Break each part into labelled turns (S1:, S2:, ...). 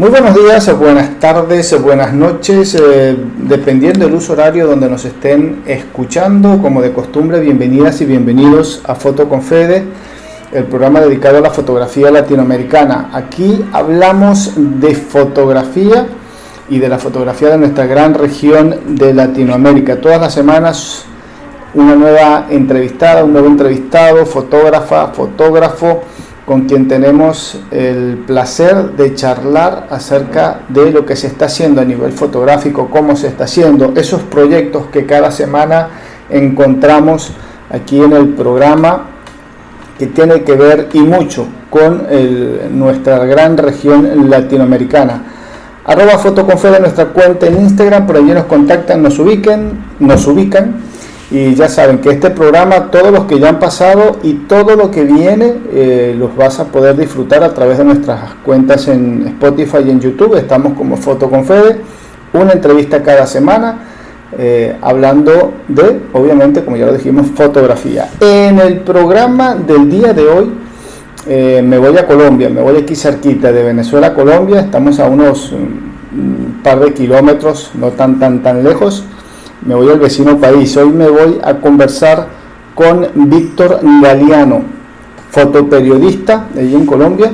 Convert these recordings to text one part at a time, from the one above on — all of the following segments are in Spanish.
S1: Muy buenos días, buenas tardes, buenas noches, dependiendo del uso horario donde nos estén escuchando. Como de costumbre, bienvenidas y bienvenidos a Foto con Fede, el programa dedicado a la fotografía latinoamericana. Aquí hablamos de fotografía y de la fotografía de nuestra gran región de Latinoamérica. Todas las semanas una nueva entrevistada, un nuevo entrevistado, fotógrafa, fotógrafo, con quien tenemos el placer de charlar acerca de lo que se está haciendo a nivel fotográfico, cómo se está haciendo, esos proyectos que cada semana encontramos aquí en el programa, que tiene que ver y mucho con nuestra gran región latinoamericana. @fotoconfede, nuestra cuenta en Instagram, por allí nos contactan, nos ubican. Y ya saben que este programa, todos los que ya han pasado y todo lo que viene, los vas a poder disfrutar a través de nuestras cuentas en Spotify y en YouTube. Estamos como Foto con Fede, una entrevista cada semana, hablando de, obviamente, como ya lo dijimos, fotografía. En el programa del día de hoy, me voy a Colombia, me voy aquí cerquita de Venezuela a Colombia. Estamos a unos par de kilómetros, no tan lejos. Me voy al vecino país. Hoy me voy a conversar con Víctor Galeano, fotoperiodista de allí en Colombia,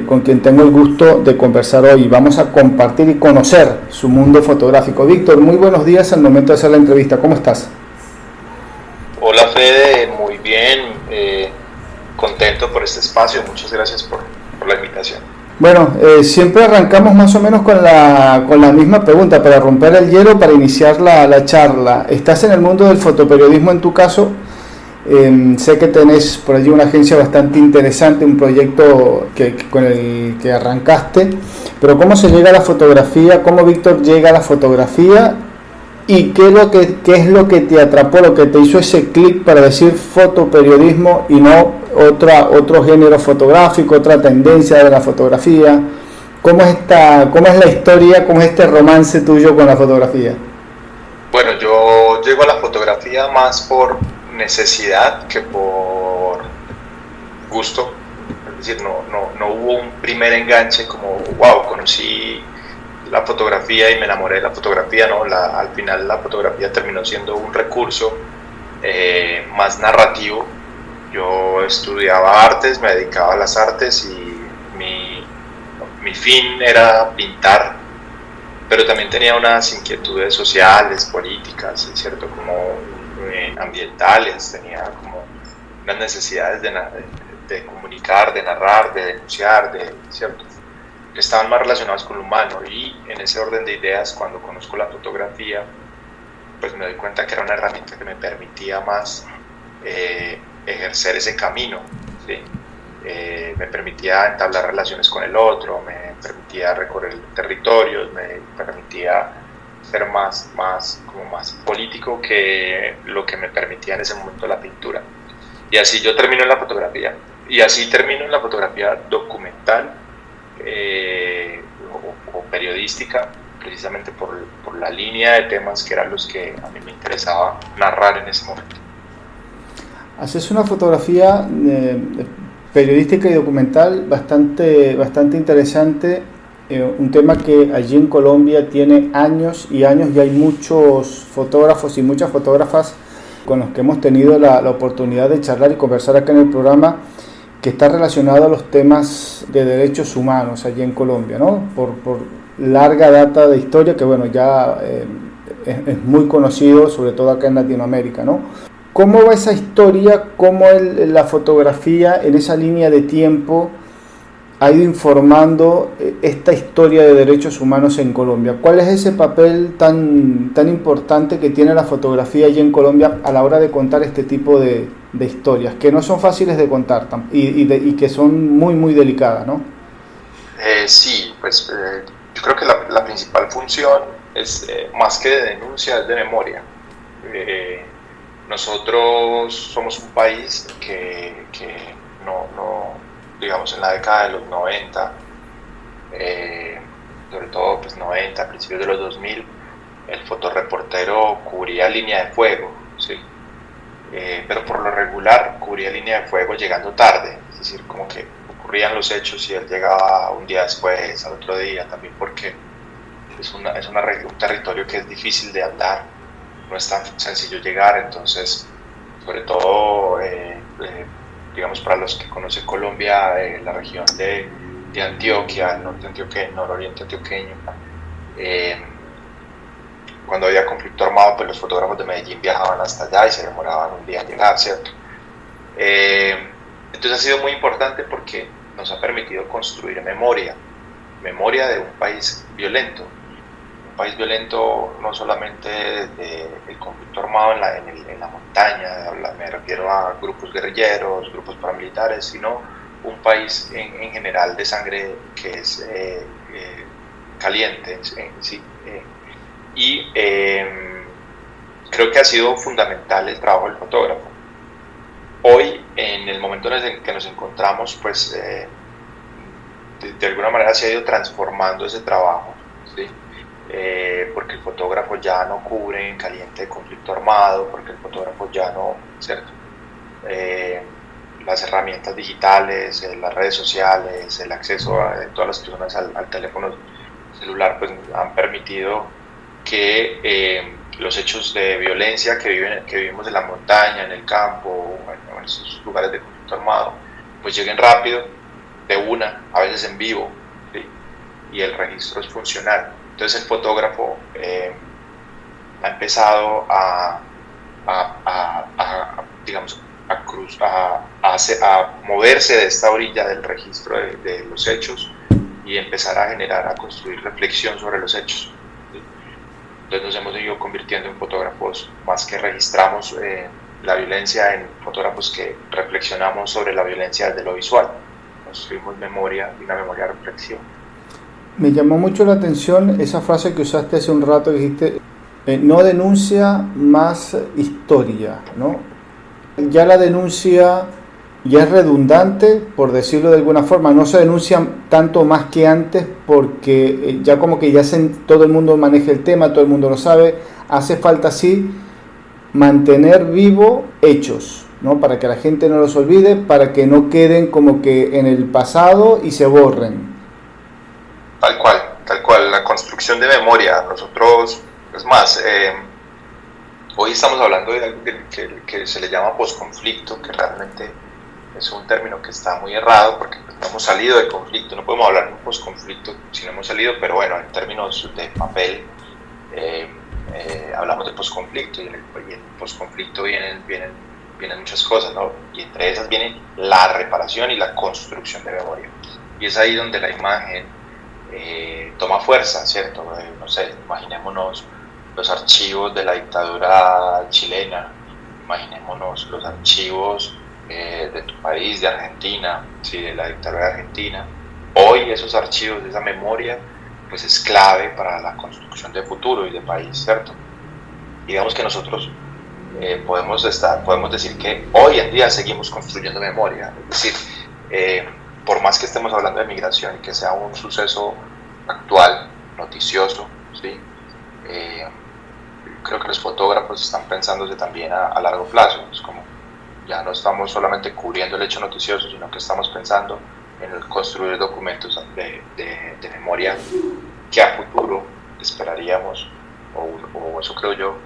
S1: con quien tengo el gusto de conversar hoy. Vamos a compartir y conocer su mundo fotográfico. Víctor, muy buenos días al momento de hacer la entrevista. ¿Cómo estás?
S2: Hola Fede, muy bien, contento por este espacio. Muchas gracias por la invitación.
S1: Bueno, siempre arrancamos más o menos con la misma pregunta para romper el hielo, para iniciar la charla. Estás en el mundo del fotoperiodismo en tu caso. Sé que tenés por allí una agencia bastante interesante, un proyecto con el que arrancaste, pero ¿cómo se llega a la fotografía? ¿Cómo Víctor llega a la fotografía? ¿Y qué es lo que te atrapó, lo que te hizo ese clic para decir fotoperiodismo y no otro género fotográfico, otra tendencia de la fotografía? ¿Cómo es la historia, cómo es este romance tuyo con la fotografía?
S2: Bueno, yo llego a la fotografía más por necesidad que por gusto. Es decir, no hubo un primer enganche como, wow, conocí la fotografía y me enamoré de la fotografía, ¿no? Al final la fotografía terminó siendo un recurso más narrativo. Yo estudiaba artes, me dedicaba a las artes y mi fin era pintar, pero también tenía unas inquietudes sociales, políticas, ¿cierto? Como ambientales, tenía como unas necesidades de comunicar, de narrar, de denunciar, ¿cierto? Que estaban más relacionados con lo humano, y en ese orden de ideas, cuando conozco la fotografía, pues me doy cuenta que era una herramienta que me permitía más ejercer ese camino, ¿sí? Me permitía entablar relaciones con el otro, me permitía recorrer territorios, me permitía ser más político que lo que me permitía en ese momento la pintura. Y así yo termino en la fotografía, y así termino en la fotografía documental, o periodística, precisamente por la línea de temas que eran los que a mí me interesaba narrar en ese momento.
S1: Haces una fotografía periodística y documental bastante interesante, un tema que allí en Colombia tiene años y años, y hay muchos fotógrafos y muchas fotógrafas con los que hemos tenido la oportunidad de charlar y conversar acá en el programa, que está relacionado a los temas de derechos humanos allí en Colombia, ¿no? Por larga data de historia, que bueno, ya es muy conocido, sobre todo acá en Latinoamérica, ¿no? ¿Cómo va esa historia? ¿Cómo la fotografía en esa línea de tiempo ha ido informando esta historia de derechos humanos en Colombia? ¿Cuál es ese papel tan importante que tiene la fotografía allí en Colombia a la hora de contar este tipo de historias, que no son fáciles de contar y que son muy delicadas, ¿no?
S2: Sí, pues yo creo que la principal función es, más que de denuncia, es de memoria. Nosotros somos un país que digamos, en la década de los 90, sobre todo pues 90, principios de los 2000, el fotorreportero cubría línea de fuego, ¿sí? Pero por lo regular cubría línea de fuego llegando tarde, es decir, como que ocurrían los hechos y él llegaba un día después, al otro día, también porque es un territorio que es difícil de andar, no es tan sencillo llegar, entonces, sobre todo, digamos, para los que conocen Colombia, la región de Antioquia, el norte antioqueño, el nororiente antioqueño, cuando había conflicto armado, pues los fotógrafos de Medellín viajaban hasta allá y se demoraban un día en llegar, ¿cierto? Entonces ha sido muy importante porque nos ha permitido construir memoria de un país violento. Un país violento no solamente del conflicto armado en la montaña, me refiero a grupos guerrilleros, grupos paramilitares, sino un país en general de sangre que es caliente, sí. Creo que ha sido fundamental el trabajo del fotógrafo. Hoy, en el momento en el que nos encontramos, pues de alguna manera se ha ido transformando ese trabajo, ¿sí? Porque el fotógrafo ya no cubre en caliente conflicto armado, porque el fotógrafo ya no, ¿cierto? Las herramientas digitales, las redes sociales, el acceso de todas las personas al teléfono celular, pues han permitido que los hechos de violencia que vivimos en la montaña, en el campo, o en esos lugares de conflicto armado, pues lleguen rápido, de una, a veces en vivo, ¿sí? Y el registro es funcional. Entonces el fotógrafo ha empezado digamos, a moverse de esta orilla del registro de los hechos y empezar a construir reflexión sobre los hechos. Entonces nos hemos ido convirtiendo en fotógrafos más que registramos la violencia, en fotógrafos que reflexionamos sobre la violencia desde lo visual. Construimos memoria y una memoria de reflexión.
S1: Me llamó mucho la atención esa frase que usaste hace un rato, que dijiste, no denuncia más historia, ¿no? Ya la denuncia ya es redundante, por decirlo de alguna forma, no se denuncia tanto más que antes porque ya como que todo el mundo maneja el tema, todo el mundo lo sabe, hace falta sí mantener vivo hechos, ¿no? Para que la gente no los olvide, para que no queden como que en el pasado y se borren.
S2: Tal cual, la construcción de memoria. Nosotros, es más, hoy estamos hablando de algo que se le llama posconflicto, que realmente es un término que está muy errado porque no hemos salido del conflicto, no podemos hablar de un posconflicto si no hemos salido, pero bueno, en términos de papel hablamos de posconflicto y en el posconflicto vienen muchas cosas, ¿no? Y entre esas viene la reparación y la construcción de memoria. Y es ahí donde la imagen toma fuerza, ¿cierto? No sé, imaginémonos los archivos de la dictadura chilena, imaginémonos los archivos de tu país, de Argentina, ¿sí? De la dictadura de Argentina. Hoy esos archivos, esa memoria, pues es clave para la construcción de futuro y de país, ¿cierto? Digamos que nosotros podemos decir que hoy en día seguimos construyendo memoria, es decir, por más que estemos hablando de migración y que sea un suceso actual, noticioso, ¿sí? Creo que los fotógrafos están pensándose también a largo plazo. Es como ya no estamos solamente cubriendo el hecho noticioso, sino que estamos pensando en construir documentos de memoria que a futuro esperaríamos, o eso creo yo,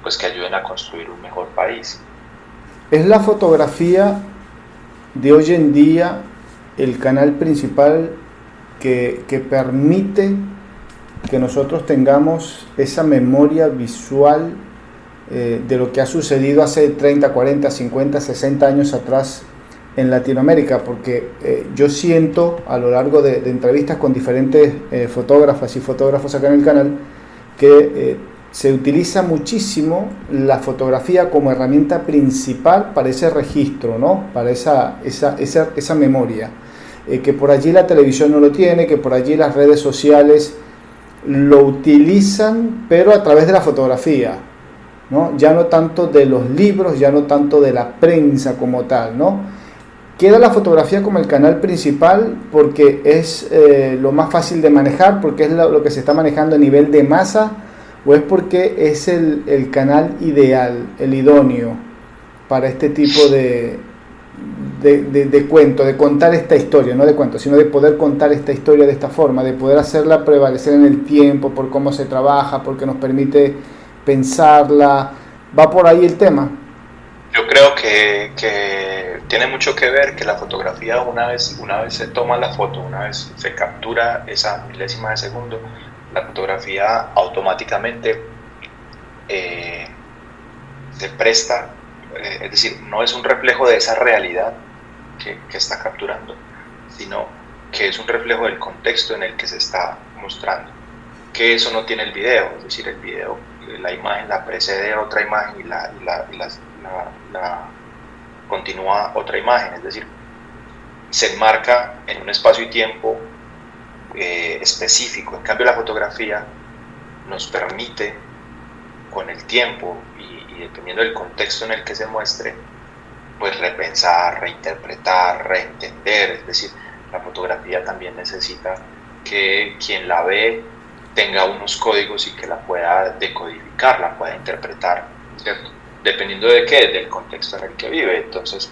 S2: pues que ayuden a construir un mejor país.
S1: ¿Es la fotografía de hoy en día el canal principal que permite que nosotros tengamos esa memoria visual de lo que ha sucedido hace 30, 40, 50, 60 años atrás en Latinoamérica? Porque yo siento a lo largo de entrevistas con diferentes fotógrafas y fotógrafos acá en el canal que se utiliza muchísimo la fotografía como herramienta principal para ese registro, ¿no? Para esa memoria. Que por allí la televisión no lo tiene, que por allí las redes sociales lo utilizan, pero a través de la fotografía, ¿no? Ya no tanto de los libros, ya no tanto de la prensa como tal, ¿no? Queda la fotografía como el canal principal porque es lo más fácil de manejar, porque es lo que se está manejando a nivel de masa, o es porque es el canal ideal, el idóneo para este tipo de de cuento, de contar esta historia, no de cuento, sino de poder contar esta historia de esta forma, de poder hacerla prevalecer en el tiempo, por cómo se trabaja, porque nos permite pensarla. ¿Va por ahí el tema?
S2: Yo creo que tiene mucho que ver que la fotografía, una vez se toma la foto, una vez se captura esa milésima de segundo, la fotografía automáticamente se presta, es decir, no es un reflejo de esa realidad que está capturando, sino que es un reflejo del contexto en el que se está mostrando, que eso no tiene el video, es decir, el video, la imagen la precede otra imagen y la continúa otra imagen, es decir, se enmarca en un espacio y tiempo específico. En cambio, la fotografía nos permite, con el tiempo y dependiendo del contexto en el que se muestre, pues repensar, reinterpretar, reentender. Es decir, la fotografía también necesita que quien la ve tenga unos códigos y que la pueda decodificar, la pueda interpretar, ¿cierto? Dependiendo de qué, del contexto en el que vive. Entonces,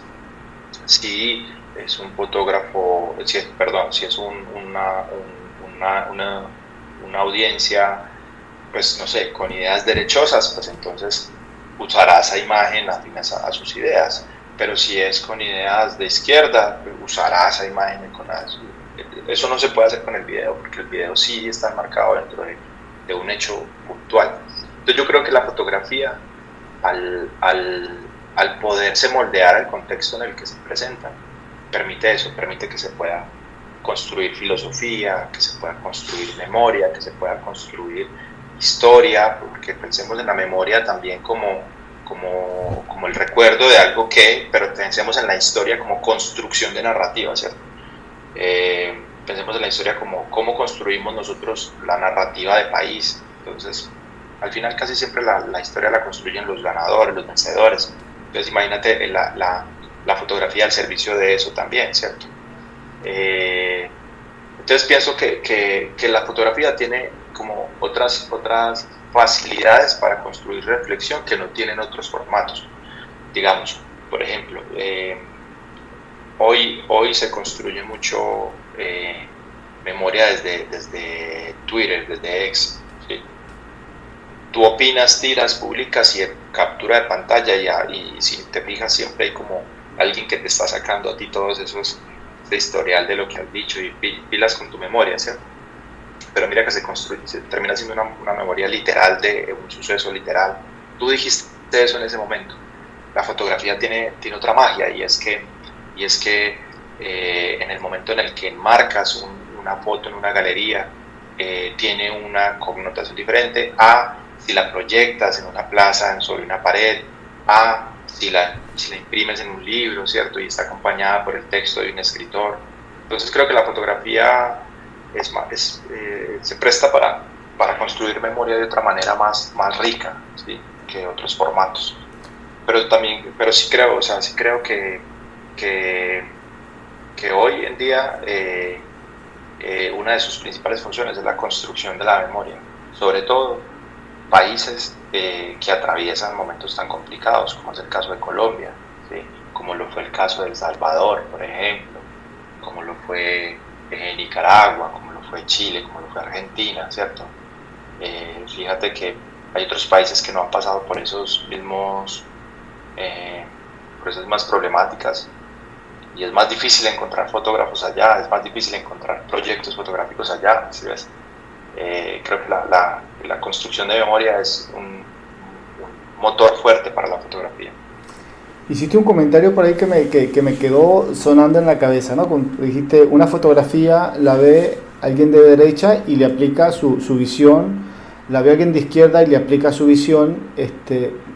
S2: si es un fotógrafo, si es una audiencia, pues no sé, con ideas derechosas, pues entonces usará esa imagen afín a sus ideas. Pero si es con ideas de izquierda, usará esa imagen con las... Eso no se puede hacer con el video, porque el video sí está enmarcado dentro de un hecho puntual. Entonces yo creo que la fotografía, al poderse moldear al contexto en el que se presenta, permite eso, permite que se pueda construir filosofía, que se pueda construir memoria, que se pueda construir historia, porque pensemos en la memoria también como el recuerdo de algo pero pensemos en la historia como construcción de narrativa, ¿cierto? Pensemos en la historia como cómo construimos nosotros la narrativa de país. Entonces, al final casi siempre la historia la construyen los ganadores, los vencedores. Entonces, imagínate la fotografía al servicio de eso también, ¿cierto? Entonces pienso que la fotografía tiene como otras facilidades para construir reflexión que no tienen otros formatos. Digamos, por ejemplo, hoy se construye mucho memoria desde Twitter, desde X, ¿sí? Tú opinas, tiras, publicas y captura de pantalla y si te fijas siempre hay como alguien que te está sacando a ti todos esos de historial de lo que has dicho y pilas con tu memoria, ¿cierto? Pero mira que se termina siendo una memoria literal de un suceso literal. Tú dijiste eso en ese momento. La fotografía tiene otra magia y es que en el momento en el que enmarcas una foto en una galería tiene una connotación diferente a si la proyectas en una plaza sobre una pared, a si la imprimes en un libro, ¿cierto? Y está acompañada por el texto de un escritor. Entonces creo que la fotografía se presta para construir memoria de otra manera más rica, ¿sí? Que otros formatos. Pero sí creo que hoy en día una de sus principales funciones es la construcción de la memoria, sobre todo países que atraviesan momentos tan complicados como es el caso de Colombia, ¿sí? Como lo fue el caso de El Salvador, por ejemplo, como lo fue Nicaragua, como lo fue Chile, como lo fue Argentina, ¿cierto? Fíjate que hay otros países que no han pasado por esos mismos por esas más problemáticas y es más difícil encontrar fotógrafos allá, es más difícil encontrar proyectos fotográficos allá, ¿sí ves? Creo que la construcción de memoria es un motor fuerte para la fotografía.
S1: Hiciste un comentario por ahí que me quedó sonando en la cabeza, ¿no? Cuando dijiste, una fotografía la ve alguien de derecha y le aplica su visión, la ve alguien de izquierda y le aplica su visión.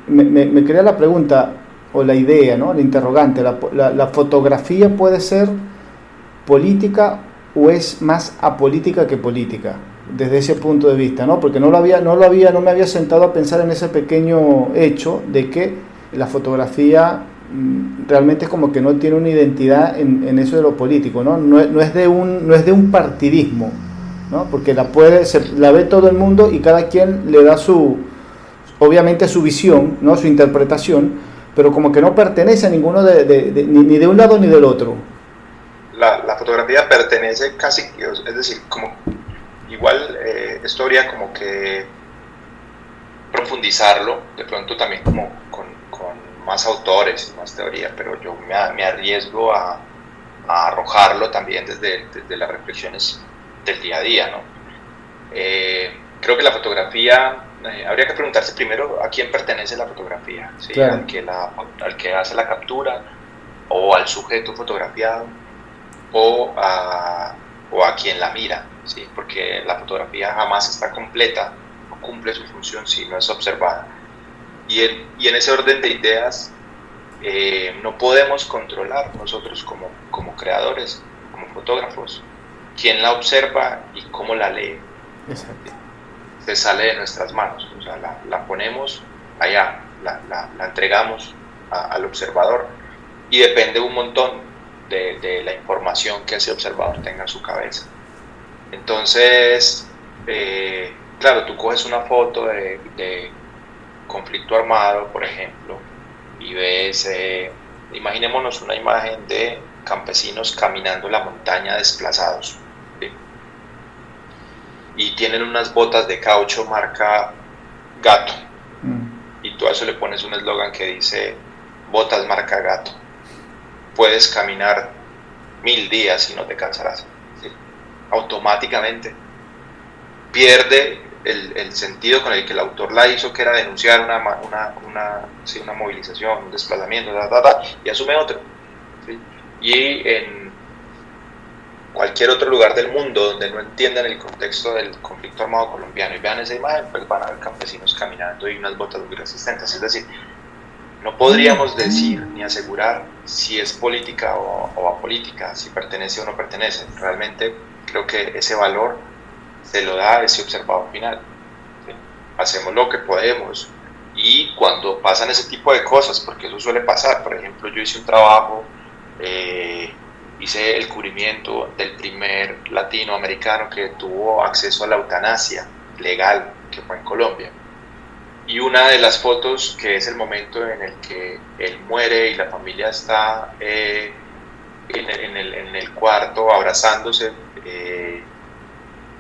S1: Me crea la pregunta, o la idea, ¿no? El interrogante, ¿la fotografía puede ser política o es más apolítica que política? Desde ese punto de vista, ¿no? Porque no me había sentado a pensar en ese pequeño hecho de que la fotografía realmente es como que no tiene una identidad en eso de lo político, ¿no? No es de un partidismo, ¿no? Porque la ve todo el mundo y cada quien le da obviamente su visión, ¿no? Su interpretación, pero como que no pertenece a ninguno ni de un lado ni del otro.
S2: La fotografía pertenece casi, es decir, como igual esto habría como que profundizarlo, de pronto también como con más autores y más teoría, pero yo me arriesgo a arrojarlo también desde las reflexiones del día a día, ¿no? Creo que la fotografía, habría que preguntarse primero a quién pertenece la fotografía, ¿sí? Claro. Al que hace la captura, o al sujeto fotografiado, o a quien la mira, ¿sí? Porque la fotografía jamás está completa, no cumple su función si no es observada. Y en ese orden de ideas, no podemos controlar nosotros como creadores, como fotógrafos, quién la observa y cómo la lee.
S1: Exacto.
S2: Se sale de nuestras manos, o sea, la ponemos allá, la entregamos al observador, y depende un montón de la información que ese observador tenga en su cabeza. Entonces, claro, tú coges una foto de conflicto armado, por ejemplo, y ves, imaginémonos una imagen de campesinos caminando la montaña desplazados, ¿sí? Y tienen unas botas de caucho marca Gato, y tú a eso le pones un eslogan que dice botas marca Gato, puedes caminar 1000 días y no te cansarás, ¿sí? Automáticamente pierde el sentido con el que el autor la hizo, que era denunciar una movilización, un desplazamiento, y asume otro, ¿sí? Y en cualquier otro lugar del mundo donde no entiendan el contexto del conflicto armado colombiano y vean esa imagen, pues van a ver campesinos caminando y unas botas muy resistentes. Es decir, no podríamos decir ni asegurar si es política o apolítica, si pertenece o no pertenece. Realmente creo que ese valor se lo da ese observador final, ¿sí? Hacemos lo que podemos, y cuando pasan ese tipo de cosas, porque eso suele pasar, por ejemplo, yo hice un trabajo, hice el cubrimiento del primer latinoamericano que tuvo acceso a la eutanasia legal, que fue en Colombia, y una de las fotos, que es el momento en el que él muere y la familia está en el cuarto abrazándose,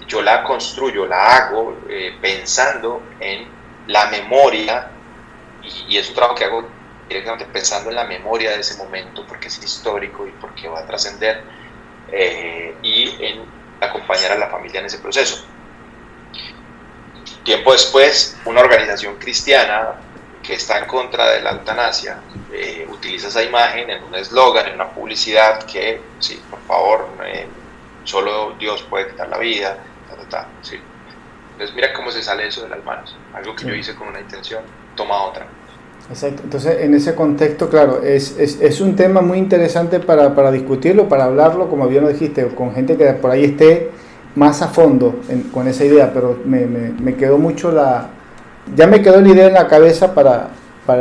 S2: yo la construyo, la hago pensando en la memoria, y es un trabajo que hago directamente pensando en la memoria de ese momento, porque es histórico y porque va a trascender, y en acompañar a la familia en ese proceso. Tiempo después, una organización cristiana que está en contra de la eutanasia utiliza esa imagen en un eslogan, en una publicidad, que sí, por favor, solo Dios puede quitar la vida, ¿sí? Entonces mira cómo se sale eso de las manos. Algo que yo hice con una intención toma otra.
S1: Exacto. Entonces, en ese contexto, claro, es un tema muy interesante para discutirlo, para hablarlo, como bien lo dijiste, con gente que por ahí esté más a fondo con esa idea, pero me quedó mucho ya me quedó la idea en la cabeza para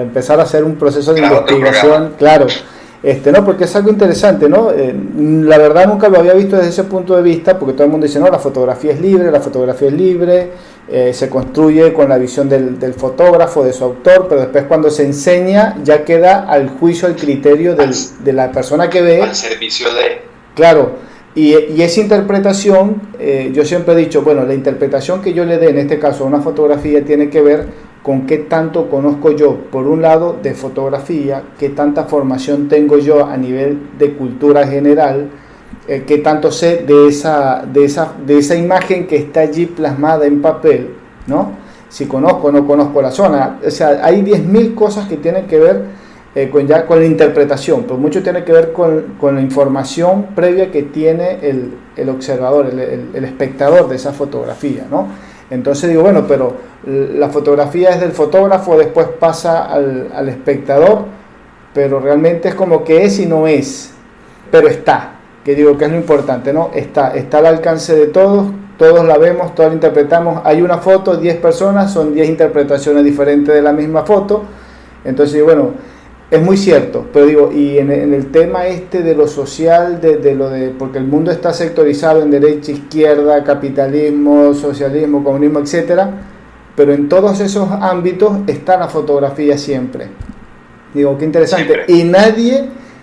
S1: empezar a hacer un proceso de investigación, claro. No, porque es algo interesante, ¿no? La verdad nunca lo había visto desde ese punto de vista, porque todo el mundo dice, no, la fotografía es libre, se construye con la visión del fotógrafo, de su autor, pero después cuando se enseña ya queda al juicio, al criterio de la persona que ve.
S2: Al servicio de...
S1: Claro, y esa interpretación, yo siempre he dicho, bueno, la interpretación que yo le dé, en este caso a una fotografía, tiene que ver con qué tanto conozco yo, por un lado, de fotografía, qué tanta formación tengo yo a nivel de cultura general, qué tanto sé de esa imagen que está allí plasmada en papel, ¿no? Si conozco o no conozco la zona. O sea, hay 10.000 cosas que tienen que ver con la interpretación, pero mucho tiene que ver con la información previa que tiene el observador, el espectador de esa fotografía, ¿no? Entonces digo, bueno, pero la fotografía es del fotógrafo, después pasa al espectador, pero realmente es como que es y no es, pero está, que digo que es lo importante, ¿no? Está al alcance de todos la vemos, todos la interpretamos. Hay una foto, 10 personas, son 10 interpretaciones diferentes de la misma foto. Entonces digo, bueno, es muy cierto, pero digo, y en el tema de lo social, porque el mundo está sectorizado en derecha, izquierda, capitalismo, socialismo, comunismo, etcétera, pero en todos esos ámbitos está la fotografía siempre. Digo, qué interesante.
S2: Siempre.
S1: Y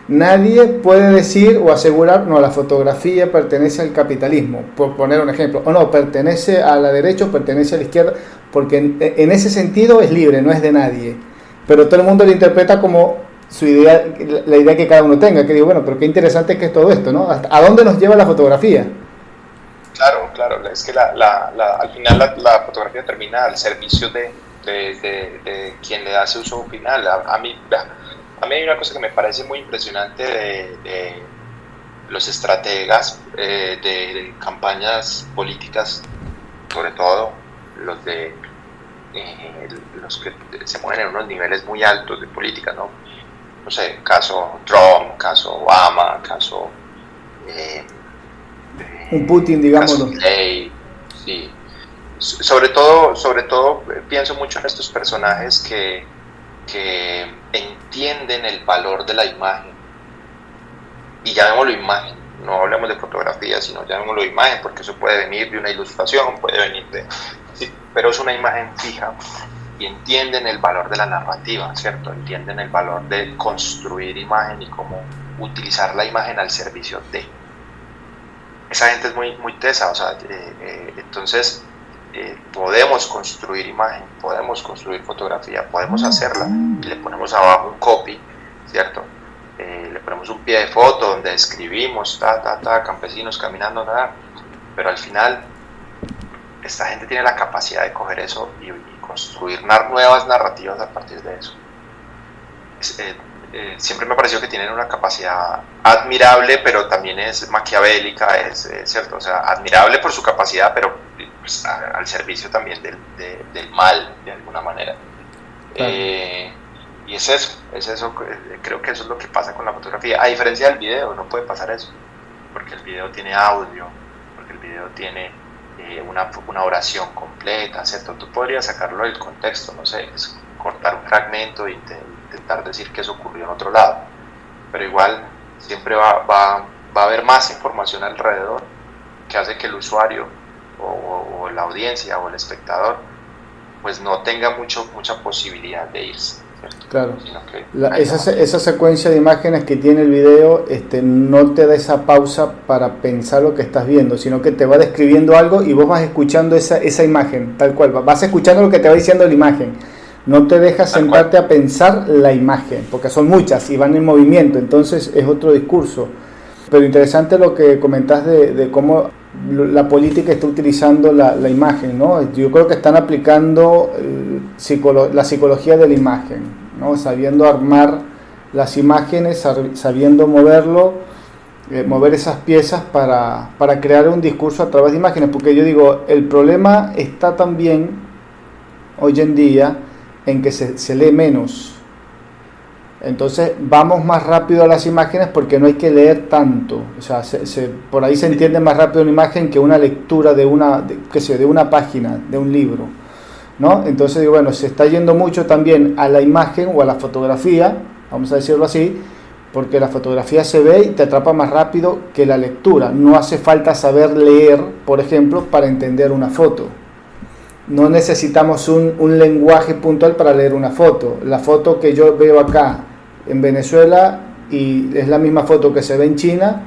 S1: nadie puede decir o asegurar, no, la fotografía pertenece al capitalismo, por poner un ejemplo, o no, pertenece a la derecha o pertenece a la izquierda, porque en ese sentido es libre, no es de nadie. Pero todo el mundo lo interpreta como su idea, la idea que cada uno tenga, que digo, bueno, pero qué interesante que es todo esto, ¿no? ¿A dónde nos lleva la fotografía?
S2: Claro, claro, es que al final la fotografía termina al servicio de quien le hace uso final. A mí hay una cosa que me parece muy impresionante de los estrategas de campañas políticas, sobre todo los que se mueven en unos niveles muy altos de política, ¿no? No sé, caso Trump, caso Obama, caso
S1: Un Putin, digámoslo.
S2: Clay, sí. Sobre todo pienso mucho en estos personajes que entienden el valor de la imagen. Y llamémoslo imagen, no hablemos de fotografía, sino llamémoslo imagen, porque eso puede venir de una ilustración, puede venir de... Sí, pero es una imagen fija y entienden el valor de la narrativa, ¿cierto? Entienden el valor de construir imagen y cómo utilizar la imagen al servicio de... Esa gente es muy tesa, o sea, entonces podemos construir imagen, podemos construir fotografía, podemos hacerla y le ponemos abajo un copy, ¿cierto? Le ponemos un pie de foto donde escribimos, campesinos caminando, nada, pero al final esta gente tiene la capacidad de coger eso y construir nuevas narrativas a partir de eso. Siempre me pareció que tienen una capacidad admirable, pero también es maquiavélica, es cierto, o sea, admirable por su capacidad, pero pues, al servicio también del mal, de alguna manera. Claro. Y es eso, creo que eso es lo que pasa con la fotografía. A diferencia del video, no puede pasar eso, porque el video tiene audio, porque el video tiene una oración completa, ¿cierto? Tú podrías sacarlo del contexto, no sé, cortar un fragmento e intentar decir que eso ocurrió en otro lado, pero igual siempre va a haber más información alrededor que hace que el usuario o la audiencia o el espectador pues no tenga mucha posibilidad de irse, ¿cierto?
S1: Claro, esa secuencia de imágenes que tiene el video no te da esa pausa para pensar lo que estás viendo, sino que te va describiendo algo y vos vas escuchando esa imagen, tal cual, vas escuchando lo que te va diciendo la imagen. No te dejas sentarte a pensar la imagen, porque son muchas y van en movimiento, entonces es otro discurso. Pero interesante lo que comentás de cómo la política está utilizando la imagen, ¿no? Yo creo que están aplicando la psicología de la imagen, ¿no? Sabiendo armar las imágenes, sabiendo mover esas piezas para crear un discurso a través de imágenes, porque yo digo, el problema está también hoy en día en que se lee menos. Entonces vamos más rápido a las imágenes porque no hay que leer tanto. O sea, por ahí se entiende más rápido una imagen que una lectura de una página, de un libro, ¿no? Entonces digo, bueno, se está yendo mucho también a la imagen o a la fotografía, vamos a decirlo así, porque la fotografía se ve y te atrapa más rápido que la lectura. No hace falta saber leer, por ejemplo, para entender una foto. No necesitamos un lenguaje puntual para leer una foto. La foto que yo veo acá en Venezuela y es la misma foto que se ve en China,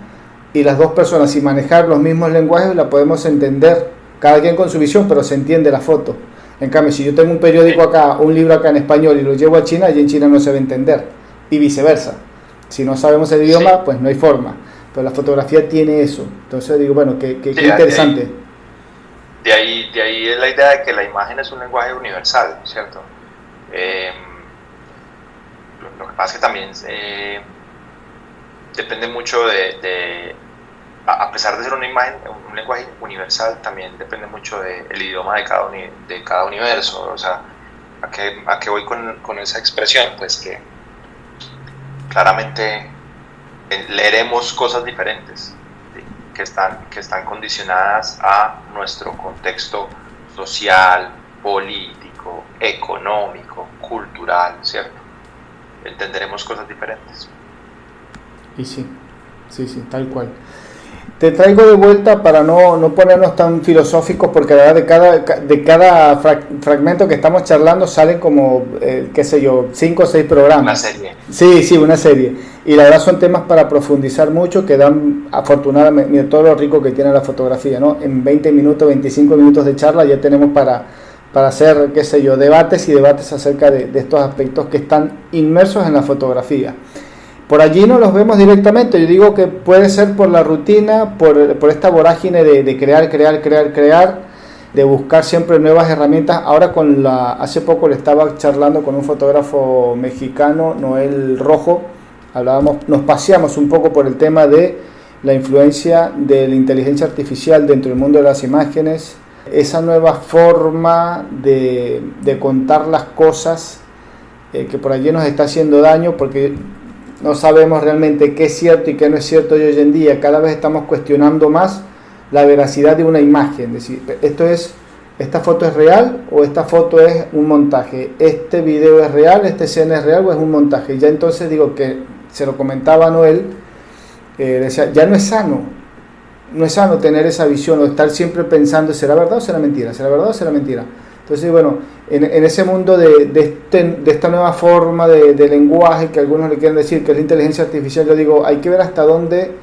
S1: y las dos personas sin manejar los mismos lenguajes la podemos entender, cada quien con su visión, pero se entiende la foto. En cambio, si yo tengo un periódico acá, un libro acá en español y lo llevo a China, y en China no se va a entender, y viceversa. Si no sabemos el idioma, pues no hay forma. Pero la fotografía tiene eso. Entonces digo, bueno, qué interesante.
S2: De ahí es la idea de que la imagen es un lenguaje universal, ¿cierto? Lo que pasa es que también depende mucho a pesar de ser una imagen, un lenguaje universal, también depende mucho del idioma de cada universo. O sea, ¿a qué voy con esa expresión? Pues que claramente leeremos cosas diferentes, que están condicionadas a nuestro contexto social, político, económico, cultural, ¿cierto? Entenderemos cosas diferentes.
S1: Y sí, tal cual. te traigo de vuelta para no ponernos tan filosóficos, porque la verdad de cada fragmento que estamos charlando salen como, qué sé yo, 5 o 6 programas.
S2: Una serie.
S1: Sí, una serie. Y la verdad son temas para profundizar mucho, que dan, afortunadamente, mira, todo lo rico que tiene la fotografía, ¿no? En 20 minutos, 25 minutos de charla ya tenemos para hacer, qué sé yo, debates y debates acerca de estos aspectos que están inmersos en la fotografía. Por allí no los vemos directamente, yo digo que puede ser por la rutina, por esta vorágine de crear, de buscar siempre nuevas herramientas. Ahora hace poco le estaba charlando con un fotógrafo mexicano, Noel Rojo, nos paseamos un poco por el tema de la influencia de la inteligencia artificial dentro del mundo de las imágenes, esa nueva forma de contar las cosas que por allí nos está haciendo daño, porque no sabemos realmente qué es cierto y qué no es cierto hoy en día. Cada vez estamos cuestionando más la veracidad de una imagen. Es decir, ¿esta foto es real o esta foto es un montaje? ¿Este video es real, esta escena es real o es un montaje? Ya entonces digo que, se lo comentaba a Noel, decía, ya no es sano tener esa visión o estar siempre pensando, ¿será verdad o será mentira? ¿Será verdad o será mentira? Entonces, bueno, en ese mundo de esta nueva forma de lenguaje que algunos le quieren decir que es la inteligencia artificial, yo digo, hay que ver hasta dónde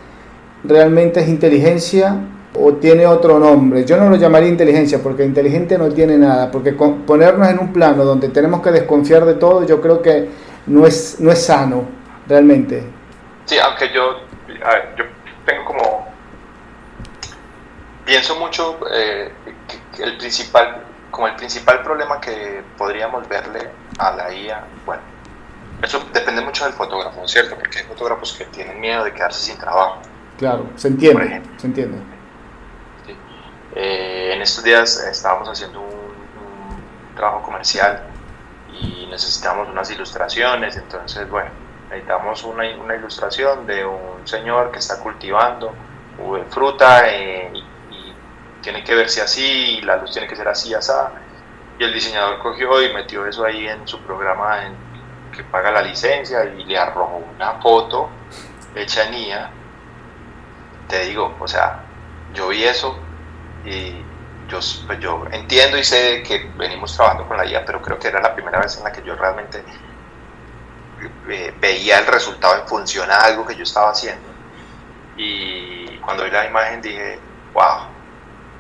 S1: realmente es inteligencia o tiene otro nombre. Yo no lo llamaría inteligencia, porque inteligente no tiene nada, porque ponernos en un plano donde tenemos que desconfiar de todo, yo creo que no es sano, realmente.
S2: Sí, aunque yo tengo como... Pienso mucho que el principal problema que podríamos verle a la IA, bueno, eso depende mucho del fotógrafo, ¿cierto? Porque hay fotógrafos que tienen miedo de quedarse sin trabajo.
S1: Claro, se entiende,
S2: por ejemplo.
S1: Se entiende.
S2: Sí. En estos días estábamos haciendo un trabajo comercial y necesitamos unas ilustraciones, entonces, bueno, necesitamos una ilustración de un señor que está cultivando fruta y tiene que verse así, y la luz tiene que ser así, asá. Y el diseñador cogió y metió eso ahí en su programa que paga la licencia y le arrojó una foto hecha en IA. Te digo, o sea, yo vi eso y yo entiendo y sé que venimos trabajando con la IA, pero creo que era la primera vez en la que yo realmente veía el resultado en función a algo que yo estaba haciendo. Y cuando vi la imagen dije, wow,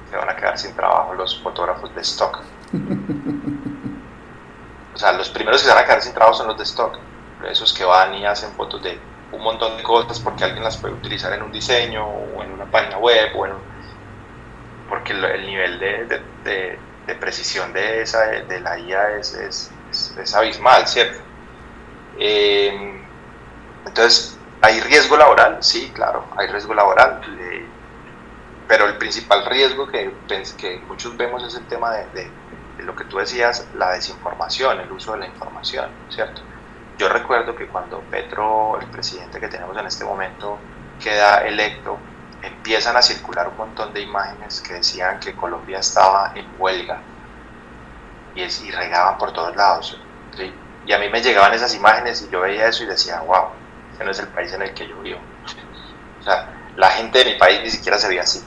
S2: se van a quedar sin trabajo los fotógrafos de stock. O sea, los primeros que se van a quedar sin trabajo son los de stock, esos que van y hacen fotos de un montón de cosas porque alguien las puede utilizar en un diseño o en una página web porque el nivel de precisión de la IA es abismal, ¿cierto? Entonces, ¿hay riesgo laboral? Sí, claro, hay riesgo laboral, pero el principal riesgo que muchos vemos es el tema de lo que tú decías, la desinformación, el uso de la información, ¿cierto? Yo recuerdo que cuando Petro, el presidente que tenemos en este momento, queda electo, empiezan a circular un montón de imágenes que decían que Colombia estaba en huelga y regaban por todos lados, ¿sí? Y a mí me llegaban esas imágenes y yo veía eso y decía, wow, ese no es el país en el que yo vivo. O sea, la gente de mi país ni siquiera se veía así.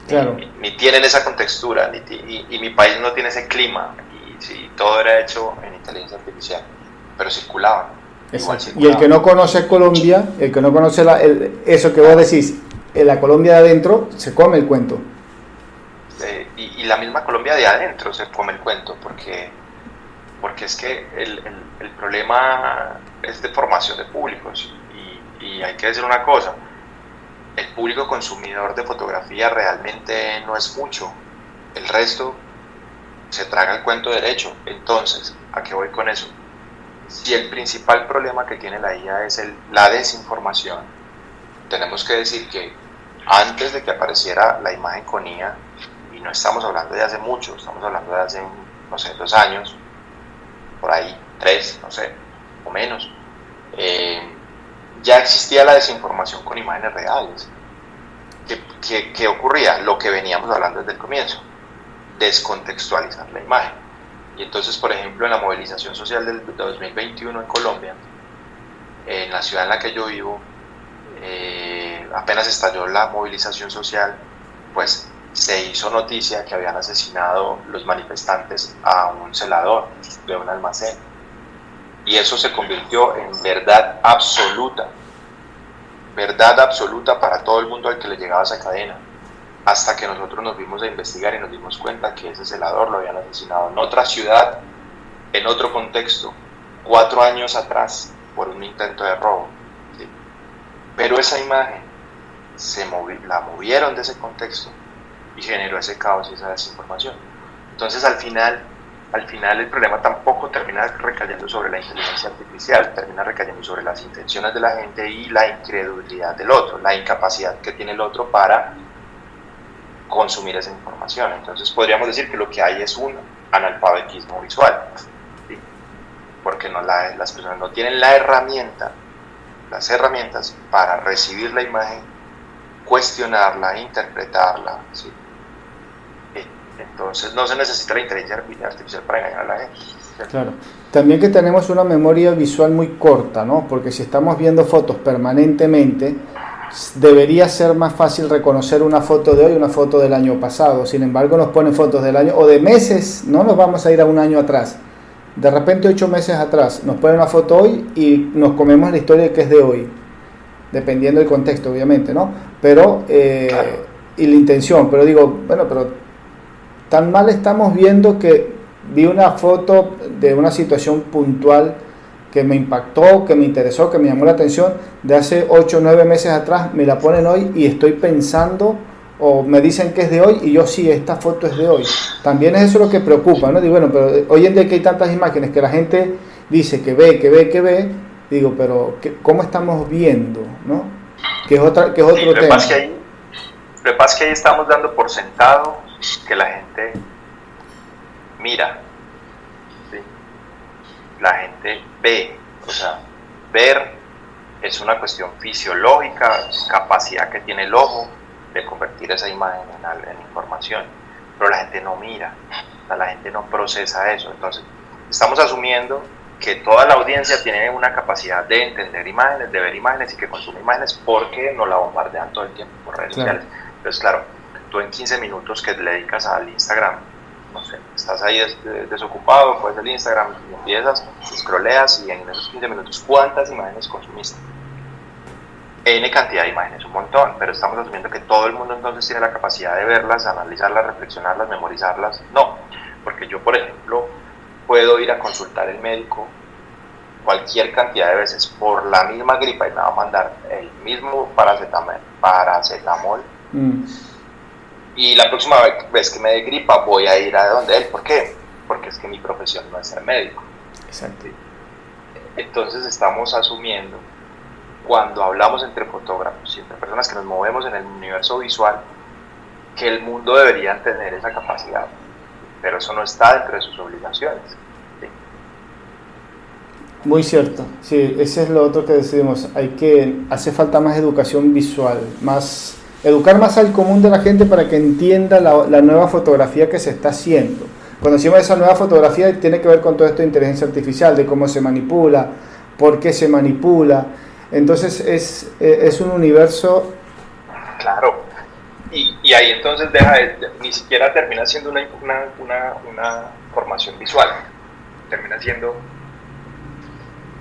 S1: Claro.
S2: Ni tienen esa contextura, y mi país no tiene ese clima, y sí, todo era hecho en inteligencia artificial, pero circulaban.
S1: Y el que no conoce Colombia, el que no conoce eso que vos decís, en la Colombia de adentro, se come el cuento.
S2: Y la misma Colombia de adentro se come el cuento, porque es que el problema es de formación de públicos, y hay que decir una cosa, el público consumidor de fotografía realmente no es mucho, el resto se traga el cuento derecho. Entonces, ¿a qué voy con eso? Si el principal problema que tiene la IA es la desinformación, tenemos que decir que antes de que apareciera la imagen con IA, y no estamos hablando de hace mucho, estamos hablando de hace, no sé, 2 años, por ahí, 3, no sé, o menos, ya existía la desinformación con imágenes reales. ¿Qué ocurría? Lo que veníamos hablando desde el comienzo, descontextualizar la imagen. Y entonces, por ejemplo, en la movilización social del 2021 en Colombia, en la ciudad en la que yo vivo, apenas estalló la movilización social, pues se hizo noticia que habían asesinado los manifestantes a un celador de un almacén. Y eso se convirtió en verdad absoluta para todo el mundo al que le llegaba esa cadena, hasta que nosotros nos vimos a investigar y nos dimos cuenta que ese celador lo habían asesinado en otra ciudad, en otro contexto, 4 años atrás, por un intento de robo. ¿Sí? Pero esa imagen la movieron de ese contexto y generó ese caos y esa desinformación. Entonces al final el problema tampoco termina recayendo sobre la inteligencia artificial, termina recayendo sobre las intenciones de la gente y la incredulidad del otro, la incapacidad que tiene el otro para consumir esa información. Entonces podríamos decir que lo que hay es un analfabetismo visual, ¿sí? Porque las personas no tienen las herramientas para recibir la imagen, cuestionarla, interpretarla, ¿sí? Entonces no se necesita la inteligencia artificial para engañar a la gente. ¿Cierto?
S1: Claro. También que tenemos una memoria visual muy corta, ¿no? Porque si estamos viendo fotos permanentemente, debería ser más fácil reconocer una foto de hoy y una foto del año pasado. Sin embargo, nos ponen fotos del año o de meses, no nos vamos a ir a un año atrás. De repente 8 meses atrás nos ponen una foto hoy y nos comemos la historia de que es de hoy, dependiendo del contexto, obviamente, ¿no? Pero, y la intención, pero digo, bueno, pero tan mal estamos viendo que vi una foto de una situación puntual que me impactó, que me interesó, que me llamó la atención de hace 8 o 9 meses atrás, me la ponen hoy y estoy pensando o me dicen que es de hoy y yo sí, esta foto es de hoy. También es eso lo que preocupa, ¿no? Digo, bueno, pero hoy en día que hay tantas imágenes que la gente dice que ve, digo, pero ¿cómo estamos viendo, no? Que es otro tema.
S2: Lo que pasa es que ahí estamos dando por sentado que la gente mira, ¿sí? La gente ve, o sea, ver es una cuestión fisiológica, capacidad que tiene el ojo de convertir esa imagen en información, pero la gente no mira, o sea, la gente no procesa eso. Entonces estamos asumiendo que toda la audiencia tiene una capacidad de entender imágenes, de ver imágenes y que consume imágenes porque nos la bombardean todo el tiempo por redes sociales. Entonces, claro, tú en 15 minutos que le dedicas al Instagram, no sé, estás ahí desocupado, puedes el Instagram y empiezas, scrolleas y en esos 15 minutos, ¿cuántas imágenes consumiste? N cantidad de imágenes, un montón, pero estamos asumiendo que todo el mundo entonces tiene la capacidad de verlas, analizarlas, reflexionarlas, memorizarlas. No, porque yo, por ejemplo, puedo ir a consultar al médico cualquier cantidad de veces por la misma gripa y me va a mandar el mismo paracetamol. Y la próxima vez que me dé gripa voy a ir a donde él. ¿Por qué? Porque es que mi profesión no es ser médico.
S1: Exacto.
S2: Entonces estamos asumiendo, cuando hablamos entre fotógrafos y entre personas que nos movemos en el universo visual, que el mundo debería tener esa capacidad, pero eso no está dentro de sus obligaciones. ¿Sí?
S1: Muy cierto, sí, ese es lo otro que decimos, hace falta más educación visual, educar más al común de la gente para que entienda la nueva fotografía que se está haciendo. Cuando decimos esa nueva fotografía tiene que ver con todo esto de inteligencia artificial, de cómo se manipula, por qué se manipula. Entonces es un universo...
S2: Claro, y ahí entonces ni siquiera termina siendo una formación visual, termina siendo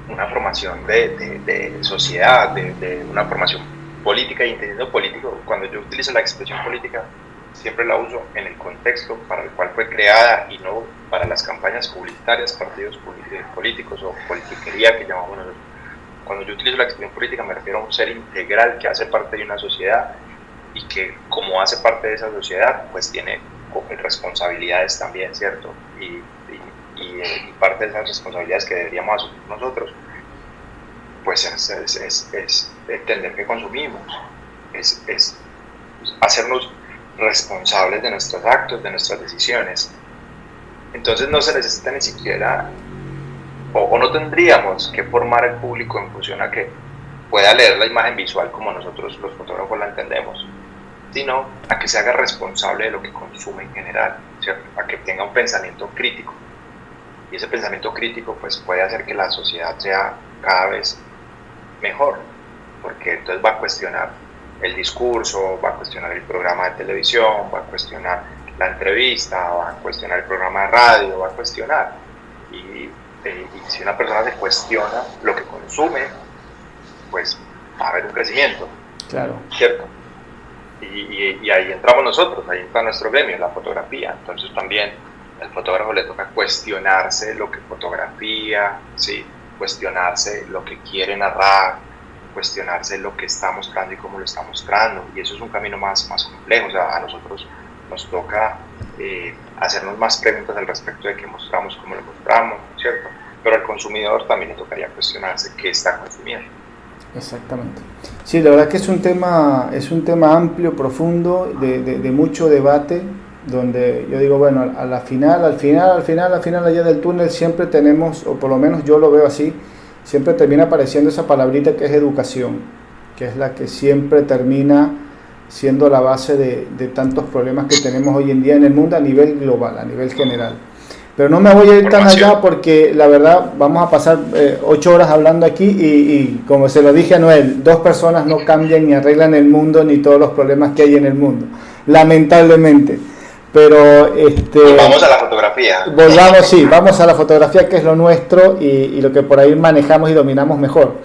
S2: una formación de sociedad, de una formación política, y entendiendo político, cuando yo utilizo la expresión política, siempre la uso en el contexto para el cual fue creada y no para las campañas publicitarias, partidos políticos o politiquería que llamamos nosotros. Cuando yo utilizo la expresión política me refiero a un ser integral que hace parte de una sociedad y que como hace parte de esa sociedad pues tiene responsabilidades también, ¿cierto? Y parte de esas responsabilidades que deberíamos asumir nosotros pues es entender que consumimos, es hacernos responsables de nuestros actos, de nuestras decisiones. Entonces no se necesita ni siquiera o no tendríamos que formar el público en función a que pueda leer la imagen visual como nosotros los fotógrafos la entendemos, sino a que se haga responsable de lo que consume en general, ¿cierto? A que tenga un pensamiento crítico, y ese pensamiento crítico pues puede hacer que la sociedad sea cada vez mejor, porque entonces va a cuestionar el discurso, va a cuestionar el programa de televisión, va a cuestionar la entrevista, va a cuestionar el programa de radio, va a cuestionar. Y si una persona se cuestiona lo que consume, pues va a haber un crecimiento.
S1: Claro.
S2: ¿Cierto? Y ahí entramos nosotros, ahí entra nuestro gremio, la fotografía. Entonces también al fotógrafo le toca cuestionarse lo que fotografía, ¿sí? Cuestionarse lo que quiere narrar, cuestionarse lo que está mostrando y cómo lo está mostrando. Y eso es un camino más complejo. O sea, a nosotros nos toca hacernos más preguntas al respecto de qué mostramos, cómo lo mostramos, ¿cierto? Pero al consumidor también le tocaría cuestionarse qué está consumiendo.
S1: Exactamente. Sí, la verdad que es un tema amplio, profundo, de mucho debate, donde yo digo, bueno, al final, allá del túnel siempre tenemos, o por lo menos yo lo veo así, siempre termina apareciendo esa palabrita que es educación, que es la que siempre termina siendo la base de tantos problemas que tenemos hoy en día en el mundo a nivel global, a nivel general. Pero no me voy a ir tan allá porque la verdad vamos a pasar 8 horas hablando aquí y como se lo dije a Noel, 2 personas no cambian ni arreglan el mundo ni todos los problemas que hay en el mundo, lamentablemente. Pero
S2: vamos a la fotografía.
S1: Vamos a la fotografía, que es lo nuestro y lo que por ahí manejamos y dominamos mejor.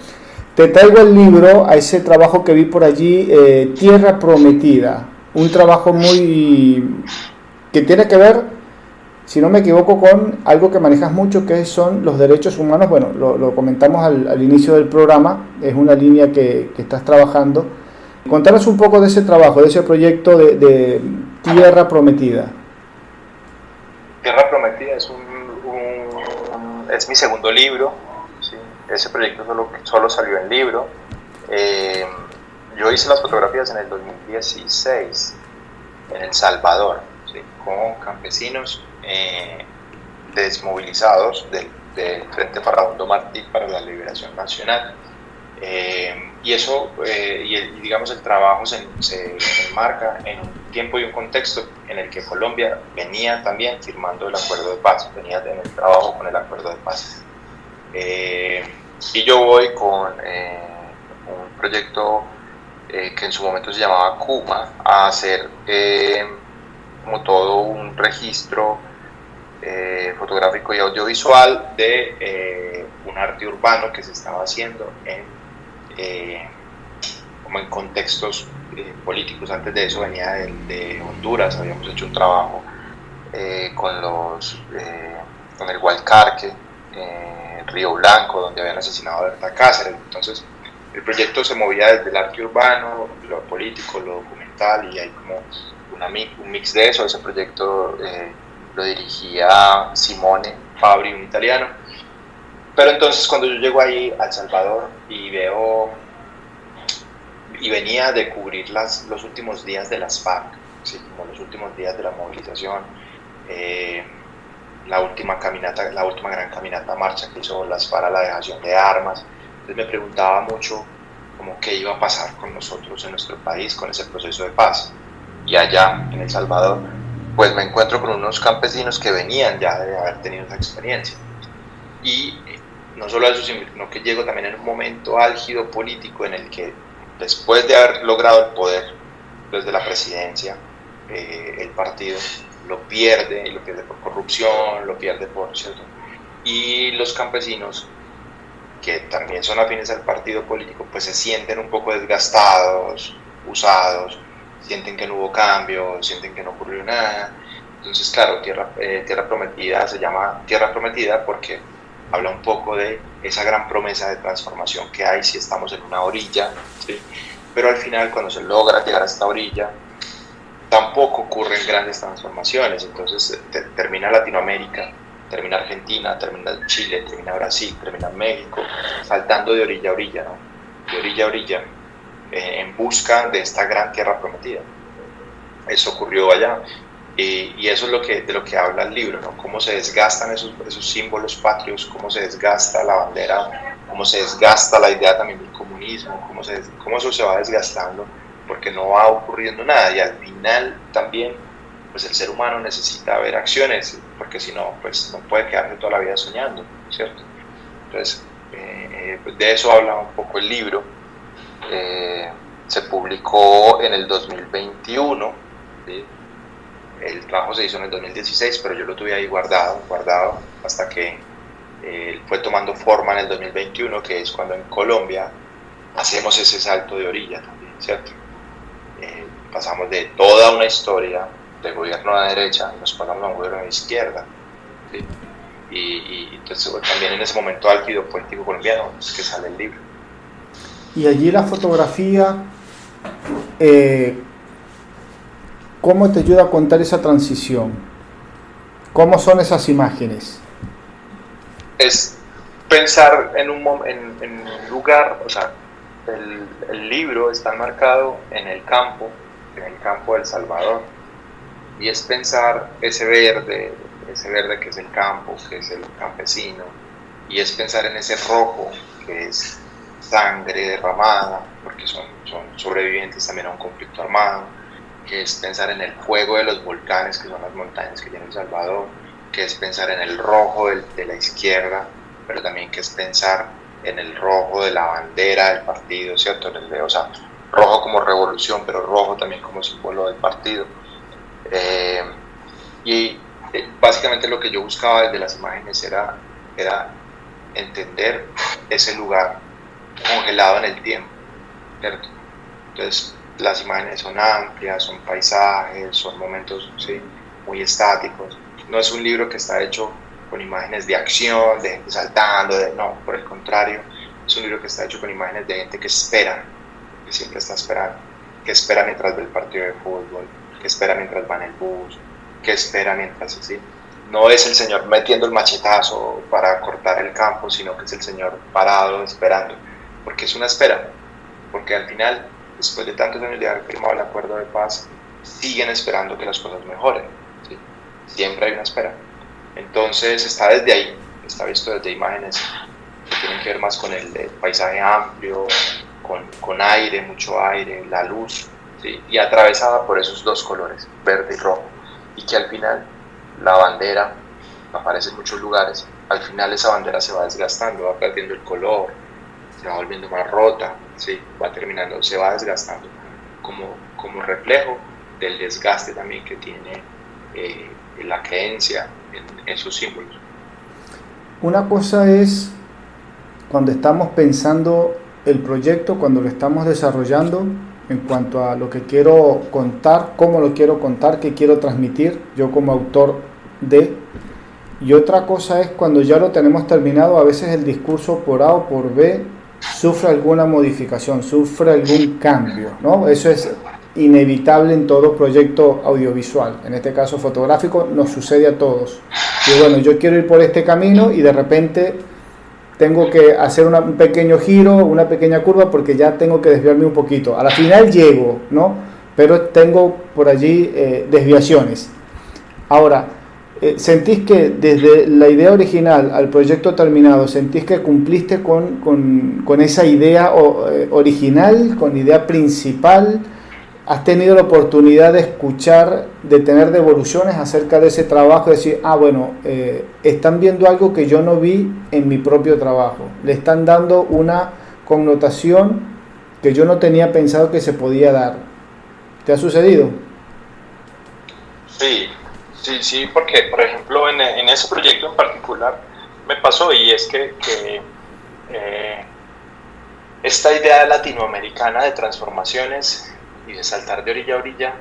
S1: Te traigo el libro, a ese trabajo que vi por allí, Tierra Prometida, un trabajo que tiene que ver, si no me equivoco, con algo que manejas mucho, que son los derechos humanos. Bueno, lo comentamos al inicio del programa, es una línea que estás trabajando. Contanos un poco de ese trabajo, de ese proyecto de Tierra Prometida.
S2: Tierra Prometida es mi segundo libro, ¿sí? Ese proyecto solo salió en libro. Yo hice las fotografías en el 2016 en El Salvador, ¿sí? Con campesinos desmovilizados del Frente Farabundo Martí para la Liberación Nacional. Y eso, digamos, el trabajo se enmarca en un tiempo y un contexto en el que Colombia venía también firmando el acuerdo de paz, venía en el trabajo con el acuerdo de paz. Y yo voy con un proyecto que en su momento se llamaba CUMA, a hacer como todo un registro fotográfico y audiovisual de un arte urbano que se estaba haciendo como en contextos políticos. Antes de eso venía de Honduras, habíamos hecho un trabajo con el Gualcarque, Río Blanco, donde habían asesinado a Berta Cáceres. Entonces el proyecto se movía desde el arte urbano, lo político, lo documental, y hay como un mix de eso. Ese proyecto lo dirigía Simone Fabri, un italiano. Pero entonces cuando yo llego ahí a El Salvador y venía de cubrir los últimos días de las FARC, ¿sí? Como los últimos días de la movilización, la última gran caminata marcha que hizo las FARC a la dejación de armas. Entonces me preguntaba mucho como qué iba a pasar con nosotros en nuestro país con ese proceso de paz. Y allá en El Salvador pues me encuentro con unos campesinos que venían ya de haber tenido esa experiencia. Y no solo eso, sino que llego también en un momento álgido político en el que, después de haber logrado el poder desde la presidencia, el partido lo pierde, y lo pierde por corrupción, lo pierde por, ¿cierto? Y los campesinos, que también son afines al partido político, pues se sienten un poco desgastados, usados, sienten que no hubo cambio, sienten que no ocurrió nada. Entonces, claro, Tierra Prometida se llama Tierra Prometida porque habla un poco de esa gran promesa de transformación que hay si estamos en una orilla, ¿sí? Pero al final, cuando se logra llegar a esta orilla, tampoco ocurren grandes transformaciones. Entonces termina Latinoamérica, termina Argentina, termina Chile, termina Brasil, termina México, saltando de orilla a orilla, ¿no? De orilla a orilla, en busca de esta gran tierra prometida. Eso ocurrió allá. Y eso es de lo que habla el libro, ¿no? Cómo se desgastan esos símbolos patrios, cómo se desgasta la bandera, cómo se desgasta la idea también del comunismo, cómo eso se va desgastando, porque no va ocurriendo nada. Y al final también, pues el ser humano necesita ver acciones, porque si no, pues no puede quedarse toda la vida soñando, ¿cierto? Entonces, de eso habla un poco el libro. se publicó en el 2021, ¿sí? El trabajo se hizo en el 2016, pero yo lo tuve ahí guardado hasta que fue tomando forma en el 2021, que es cuando en Colombia hacemos ese salto de orilla también, ¿cierto? Pasamos de toda una historia de gobierno de derecha y nos pasamos a un gobierno de izquierda, ¿sí? Y entonces también en ese momento álgido político colombiano es que sale el libro.
S1: Y allí la fotografía, ¿cómo te ayuda a contar esa transición? ¿Cómo son esas imágenes?
S2: Es pensar en un lugar, o sea, el libro está marcado en el campo de El Salvador, y es pensar ese verde que es el campo, que es el campesino, y es pensar en ese rojo que es sangre derramada, porque son sobrevivientes también a un conflicto armado, que es pensar en el fuego de los volcanes, que son las montañas que tiene El Salvador, que es pensar en el rojo de la izquierda, pero también que es pensar en el rojo de la bandera del partido, ¿cierto? O sea, rojo como revolución, pero rojo también como símbolo del partido. Y básicamente lo que yo buscaba desde las imágenes era entender ese lugar congelado en el tiempo, ¿cierto? Entonces las imágenes son amplias, son paisajes, son momentos, ¿sí?, muy estáticos. No es un libro que está hecho con imágenes de acción, de gente saltando, no, por el contrario, es un libro que está hecho con imágenes de gente que espera, que siempre está esperando, que espera mientras ve el partido de fútbol, que espera mientras va en el bus, que espera mientras, ¿sí? No es el señor metiendo el machetazo para cortar el campo, sino que es el señor parado esperando, porque es una espera, porque al final, después de tantos años de haber firmado el acuerdo de paz, siguen esperando que las cosas mejoren, ¿sí? Siempre hay una espera. Entonces está desde ahí, está visto desde imágenes que tienen que ver más con el paisaje amplio, con aire, mucho aire, la luz, ¿sí?, y atravesada por esos dos colores, verde y rojo, y que al final la bandera aparece en muchos lugares, al final esa bandera se va desgastando, va perdiendo el color, se va volviendo más rota, ¿sí?, va terminando, se va desgastando como reflejo del desgaste también que tiene la creencia en sus símbolos.
S1: Una cosa es cuando estamos pensando el proyecto, cuando lo estamos desarrollando, en cuanto a lo que quiero contar, cómo lo quiero contar, qué quiero transmitir yo como autor de. Y otra cosa es cuando ya lo tenemos terminado, a veces el discurso por A o por B sufre alguna modificación, sufre algún cambio, ¿no? Eso es inevitable en todo proyecto audiovisual, en este caso fotográfico, nos sucede a todos. Y bueno, yo quiero ir por este camino y de repente tengo que hacer un pequeño giro, una pequeña curva, porque ya tengo que desviarme un poquito. A la final llego, ¿no? Pero tengo por allí desviaciones. Ahora, ¿sentís que desde la idea original al proyecto terminado, sentís que cumpliste con esa idea original, con idea principal? ¿Has tenido la oportunidad de escuchar, de tener devoluciones acerca de ese trabajo? De decir, bueno, están viendo algo que yo no vi en mi propio trabajo. Le están dando una connotación que yo no tenía pensado que se podía dar. ¿Te ha sucedido?
S2: Sí, porque, por ejemplo, en ese proyecto en particular me pasó, y es que esta idea latinoamericana de transformaciones y de saltar de orilla a orilla,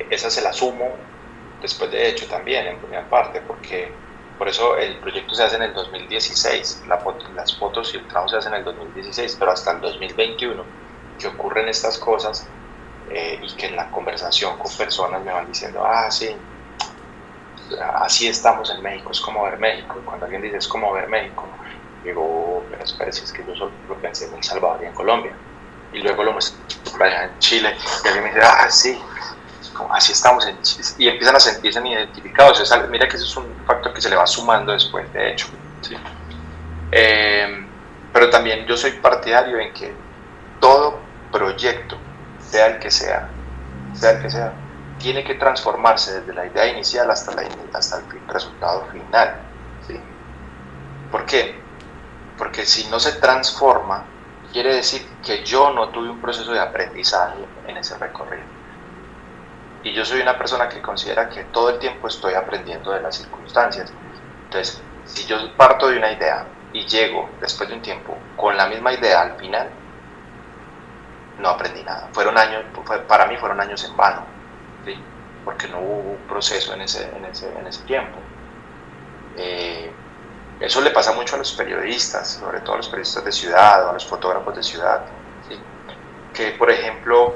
S2: esa se la sumo después de hecho también en primera parte, porque por eso el proyecto se hace en el 2016, las fotos y el trabajo se hacen en el 2016, pero hasta el 2021 que ocurren estas cosas, y que en la conversación con personas me van diciendo, sí, así estamos en México, es como ver México. Y cuando alguien dice es como ver México, digo, pero espera, si es que yo solo lo pensé en El Salvador y en Colombia, y luego lo muestro allá en Chile, y alguien me dice, sí, así estamos en Chile, y empiezan a sentirse identificados. Mira que eso es un factor que se le va sumando después, de hecho, ¿sí? Pero también yo soy partidario en que todo proyecto, sea el que sea, tiene que transformarse desde la idea inicial hasta el resultado final, ¿sí? ¿Por qué? Porque si no se transforma, quiere decir que yo no tuve un proceso de aprendizaje en ese recorrido. Y yo soy una persona que considera que todo el tiempo estoy aprendiendo de las circunstancias. Entonces, si yo parto de una idea y llego después de un tiempo con la misma idea al final, no aprendí nada. Para mí fueron años en vano, ¿sí? Porque no hubo un proceso en ese tiempo. Eso le pasa mucho a los periodistas, sobre todo a los periodistas de ciudad o a los fotógrafos de ciudad, ¿sí? Que, por ejemplo,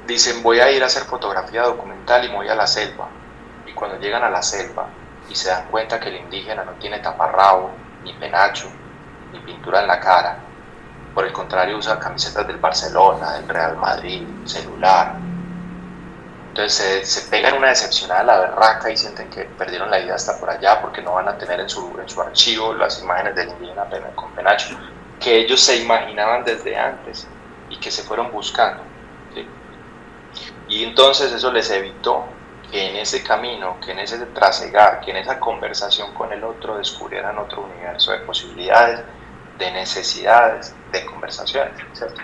S2: dicen voy a ir a hacer fotografía documental y me voy a la selva. Y cuando llegan a la selva y se dan cuenta que el indígena no tiene taparrabo, ni penacho, ni pintura en la cara, por el contrario usa camisetas del Barcelona, del Real Madrid, celular. Entonces se pegan una decepcionada a la berraca y sienten que perdieron la vida hasta por allá porque no van a tener en su archivo las imágenes del indígena con penacho que ellos se imaginaban desde antes y que se fueron buscando, ¿sí? Y entonces eso les evitó que en ese camino, que en ese trasegar, que en esa conversación con el otro descubrieran otro universo de posibilidades, de necesidades, de conversaciones, ¿cierto?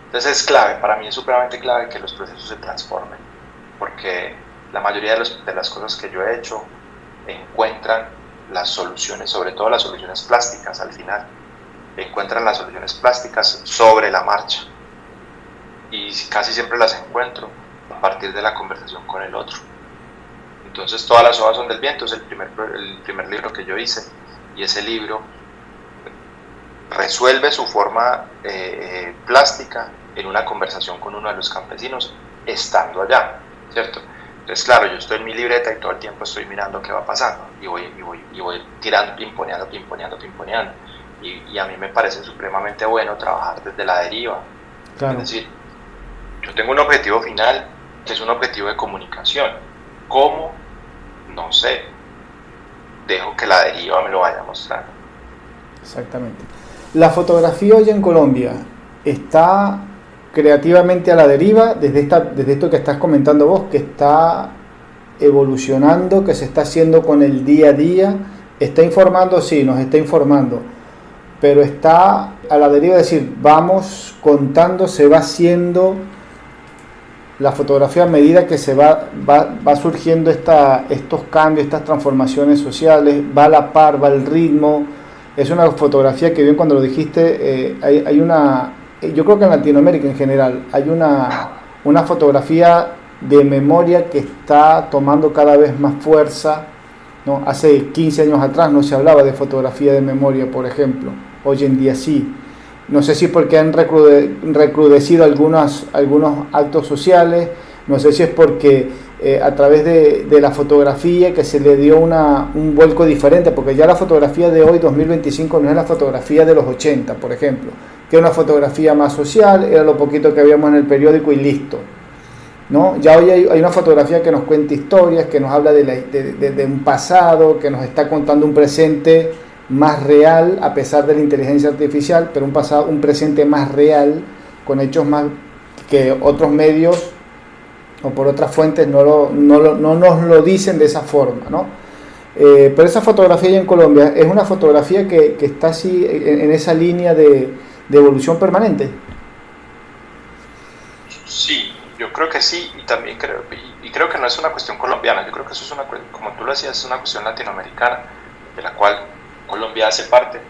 S2: Entonces es clave, para mí es supremamente clave que los procesos se transformen, porque la mayoría de las cosas que yo he hecho encuentran las soluciones, sobre todo las soluciones plásticas al final, encuentran las soluciones plásticas sobre la marcha, y casi siempre las encuentro a partir de la conversación con el otro. Entonces Todas las hojas son del viento es el primer libro que yo hice, y ese libro resuelve su forma plástica en una conversación con uno de los campesinos estando allá, ¿cierto? Entonces claro, yo estoy en mi libreta y todo el tiempo estoy mirando qué va pasando y voy tirando, pimponeando, y a mí me parece supremamente bueno trabajar desde la deriva. Claro. Es decir, yo tengo un objetivo final que es un objetivo de comunicación. ¿Cómo? No sé. Dejo que la deriva me lo vaya mostrando.
S1: Exactamente. La fotografía hoy en Colombia está creativamente a la deriva desde esto que estás comentando vos, que está evolucionando, que se está haciendo con el día a día. Está informando, sí, nos está informando, pero está a la deriva, es decir, vamos contando, se va haciendo la fotografía a medida que se va surgiendo estos cambios, estas transformaciones sociales, va a la par, va al ritmo. Es una fotografía que bien cuando lo dijiste, hay una, yo creo que en Latinoamérica en general, hay una fotografía de memoria que está tomando cada vez más fuerza, ¿no? Hace 15 años atrás no se hablaba de fotografía de memoria, por ejemplo, hoy en día sí. No sé si porque han recrudecido algunos actos sociales, no sé si es porque a través de la fotografía que se le dio un vuelco diferente, porque ya la fotografía de hoy, 2025, no es la fotografía de los 80, por ejemplo, que era una fotografía más social, era lo poquito que habíamos en el periódico y listo, ¿no? Ya hoy hay una fotografía que nos cuenta historias, que nos habla de un pasado, que nos está contando un presente más real a pesar de la inteligencia artificial, pero un presente más real, con hechos más que otros medios o por otras fuentes no nos lo dicen de esa forma, ¿no? Pero esa fotografía allá en Colombia es una fotografía que está así en esa línea de evolución permanente.
S2: Sí, yo creo que sí, y también creo que no es una cuestión colombiana, yo creo que eso es como tú lo decías, es una cuestión latinoamericana, de la cual Colombia hace parte.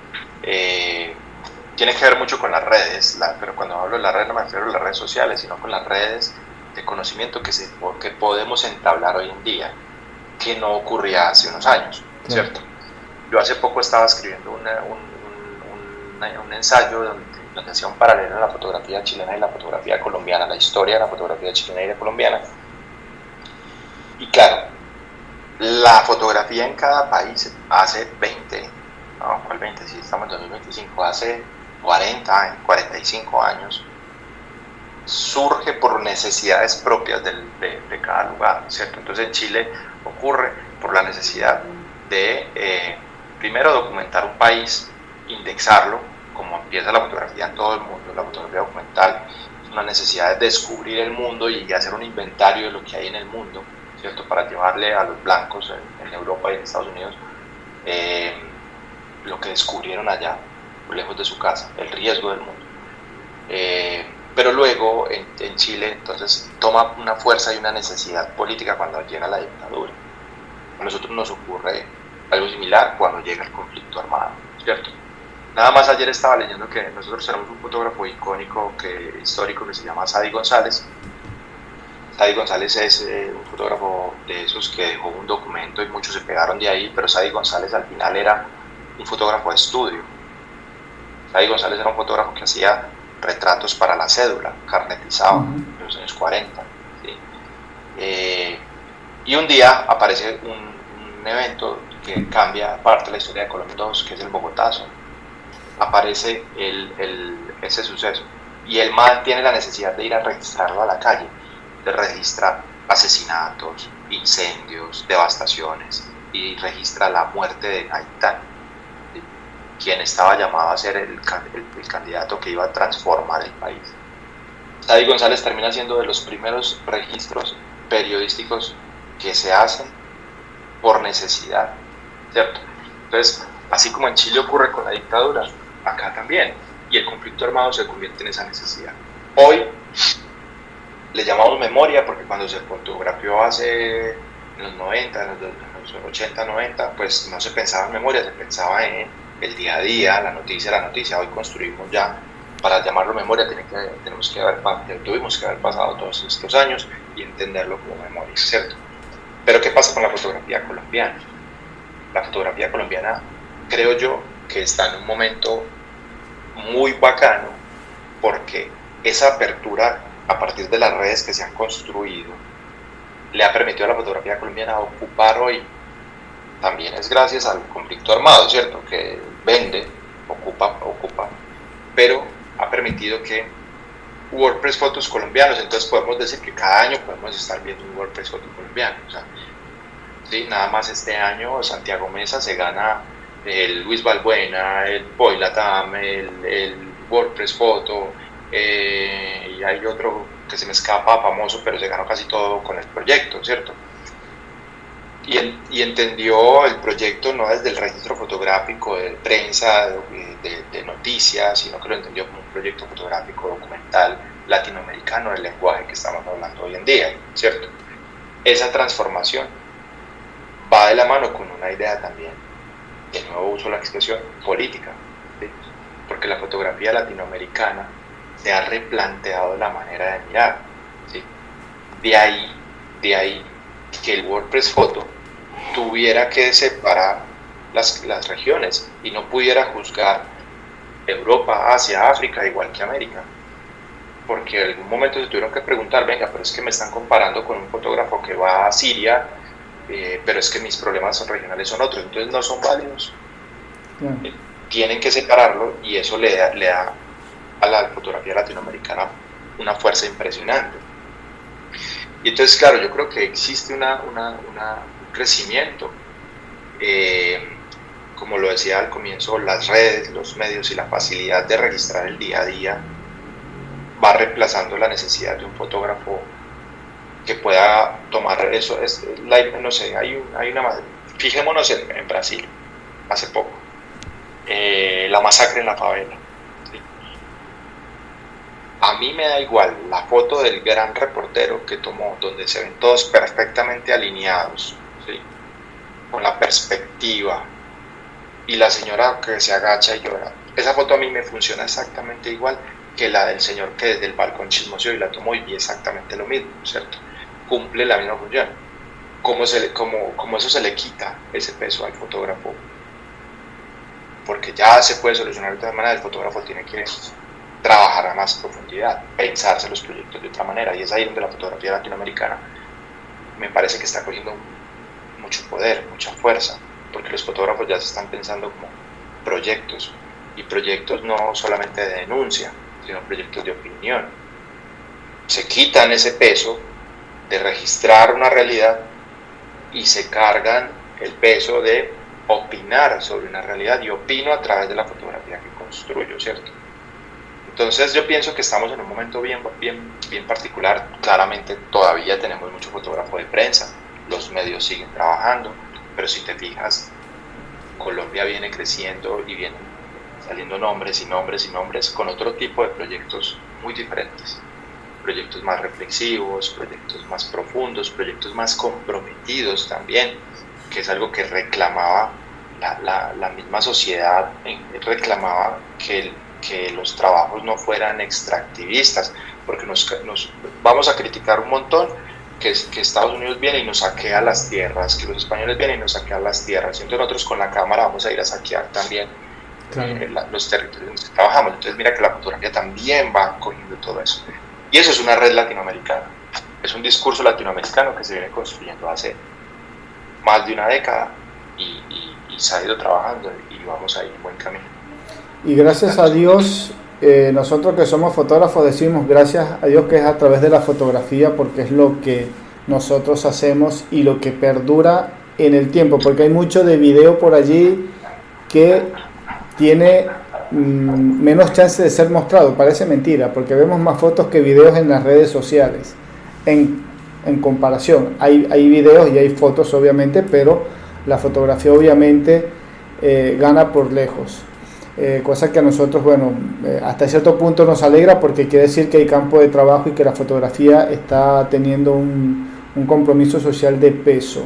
S2: Tiene que ver mucho con las redes, pero cuando hablo de las redes no me refiero a las redes sociales, sino con las redes de conocimiento que podemos entablar hoy en día, que no ocurría hace unos años, ¿cierto? Yo hace poco estaba escribiendo un ensayo donde hacía un paralelo en la fotografía chilena y la fotografía colombiana, la historia de la fotografía chilena y la colombiana. Y claro, la fotografía en cada país hace 20, no, ¿cuál 20? Si estamos en 2025, hace 40, 45 años, surge por necesidades propias de cada lugar, ¿cierto? Entonces en Chile ocurre por la necesidad de, primero, documentar un país, indexarlo, como empieza la fotografía en todo el mundo, la fotografía documental es una necesidad de descubrir el mundo y hacer un inventario de lo que hay en el mundo, ¿cierto? Para llevarle a los blancos en Europa y en Estados Unidos lo que descubrieron allá. lejos de su casa, el riesgo del mundo. Pero luego en Chile entonces toma una fuerza y una necesidad política cuando llega la dictadura. A nosotros nos ocurre algo similar cuando llega el conflicto armado, ¿cierto? Nada más ayer estaba leyendo que nosotros tenemos un fotógrafo icónico, histórico, que se llama Sadi González. Sadi González es un fotógrafo de esos que dejó un documento y muchos se pegaron de ahí, pero Sadi González al final era un fotógrafo de estudio. Sadi González era un fotógrafo que hacía retratos para la cédula, carnetizado, en los años 40. ¿Sí? Y un día aparece un evento que cambia parte de la historia de Colombia 2, que es el Bogotazo. Aparece ese suceso y el man tiene la necesidad de ir a registrarlo a la calle, de registrar asesinatos, incendios, devastaciones, y registra la muerte de Gaitán, quien estaba llamado a ser el candidato que iba a transformar el país. Sadi González termina siendo de los primeros registros periodísticos que se hacen por necesidad, ¿cierto? Entonces, así como en Chile ocurre con la dictadura, acá también, y el conflicto armado se convierte en esa necesidad. Hoy le llamamos memoria porque cuando se fotografió hace en los 90, en los 80, 90, pues no se pensaba en memoria, se pensaba en el día a día, la noticia. Hoy construimos ya, para llamarlo memoria tuvimos que haber pasado todos estos años y entenderlo como memoria, ¿cierto? Pero ¿qué pasa con la fotografía colombiana? La fotografía colombiana, creo yo, que está en un momento muy bacano porque esa apertura a partir de las redes que se han construido le ha permitido a la fotografía colombiana ocupar hoy. También es gracias al conflicto armado, ¿cierto? Que vende, ocupa, pero ha permitido que WordPress fotos colombianos, entonces podemos decir que cada año podemos estar viendo un WordPress foto colombiano. O sea, ¿sí? Nada más este año Santiago Mesa se gana el Luis Balbuena, el Boy Latam, el WordPress foto, y hay otro que se me escapa, famoso, pero se ganó casi todo con el proyecto, ¿cierto? Y entendió el proyecto no desde el registro fotográfico de prensa, de noticias, sino que lo entendió como un proyecto fotográfico documental latinoamericano del lenguaje que estamos hablando hoy en día, ¿cierto? Esa transformación va de la mano con una idea también, de nuevo uso la expresión política, ¿sí? Porque la fotografía latinoamericana se ha replanteado la manera de mirar, ¿sí? De ahí que el WordPress Photo tuviera que separar las regiones y no pudiera juzgar Europa, Asia, África igual que América, porque en algún momento se tuvieron que preguntar, venga, pero es que me están comparando con un fotógrafo que va a Siria, pero es que mis problemas regionales son otros, entonces no son válidos. Tienen que separarlo y eso le da a la fotografía latinoamericana una fuerza impresionante. Y entonces, claro, yo creo que existe un crecimiento, como lo decía al comienzo, las redes, los medios y la facilidad de registrar el día a día va reemplazando la necesidad de un fotógrafo que pueda tomar eso. No sé, hay una, fijémonos en Brasil, hace poco, la masacre en la favela. ¿Sí? A mí me da igual la foto del gran reportero que tomó, donde se ven todos perfectamente alineados, ¿sí? Con la perspectiva, y la señora que se agacha y llora. Esa foto a mí me funciona exactamente igual que la del señor que desde el balcón chismoseó y la tomó y vi exactamente lo mismo, ¿cierto? Cumple la misma función. ¿Cómo eso se le quita ese peso al fotógrafo? Porque ya se puede solucionar de otra manera, el fotógrafo tiene que trabajar a más profundidad, pensarse los proyectos de otra manera, y es ahí donde la fotografía latinoamericana me parece que está cogiendo mucho poder, mucha fuerza, porque los fotógrafos ya se están pensando como proyectos, y proyectos no solamente de denuncia, sino proyectos de opinión. Se quitan ese peso de registrar una realidad y se cargan el peso de opinar sobre una realidad, y opino a través de la fotografía que construyo, ¿cierto? Entonces yo pienso que estamos en un momento bien particular. Claramente todavía tenemos mucho fotógrafo de prensa, los medios siguen trabajando, pero si te fijas, Colombia viene creciendo y vienen saliendo nombres y nombres y nombres, con otro tipo de proyectos muy diferentes. Proyectos más reflexivos, proyectos más profundos, proyectos más comprometidos también, que es algo que reclamaba la misma sociedad, reclamaba que los trabajos no fueran extractivistas, porque nos vamos a criticar un montón que Estados Unidos viene y nos saquea las tierras, que los españoles vienen y nos saquean las tierras, y entonces nosotros con la cámara vamos a ir a saquear también los territorios en los que trabajamos. Entonces mira que la fotografía también va cogiendo todo eso. Y eso es una red latinoamericana, es un discurso latinoamericano que se viene construyendo hace más de una década y se ha ido trabajando y vamos a ir en buen camino.
S1: Y gracias a Dios, nosotros que somos fotógrafos decimos gracias a Dios que es a través de la fotografía, porque es lo que nosotros hacemos y lo que perdura en el tiempo, porque hay mucho de video por allí que tiene menos chance de ser mostrado. Parece mentira, porque vemos más fotos que videos en las redes sociales en comparación. Hay videos y hay fotos obviamente, pero la fotografía obviamente gana por lejos, cosa que a nosotros, bueno, hasta cierto punto nos alegra, porque quiere decir que hay campo de trabajo y que la fotografía está teniendo un compromiso social de peso.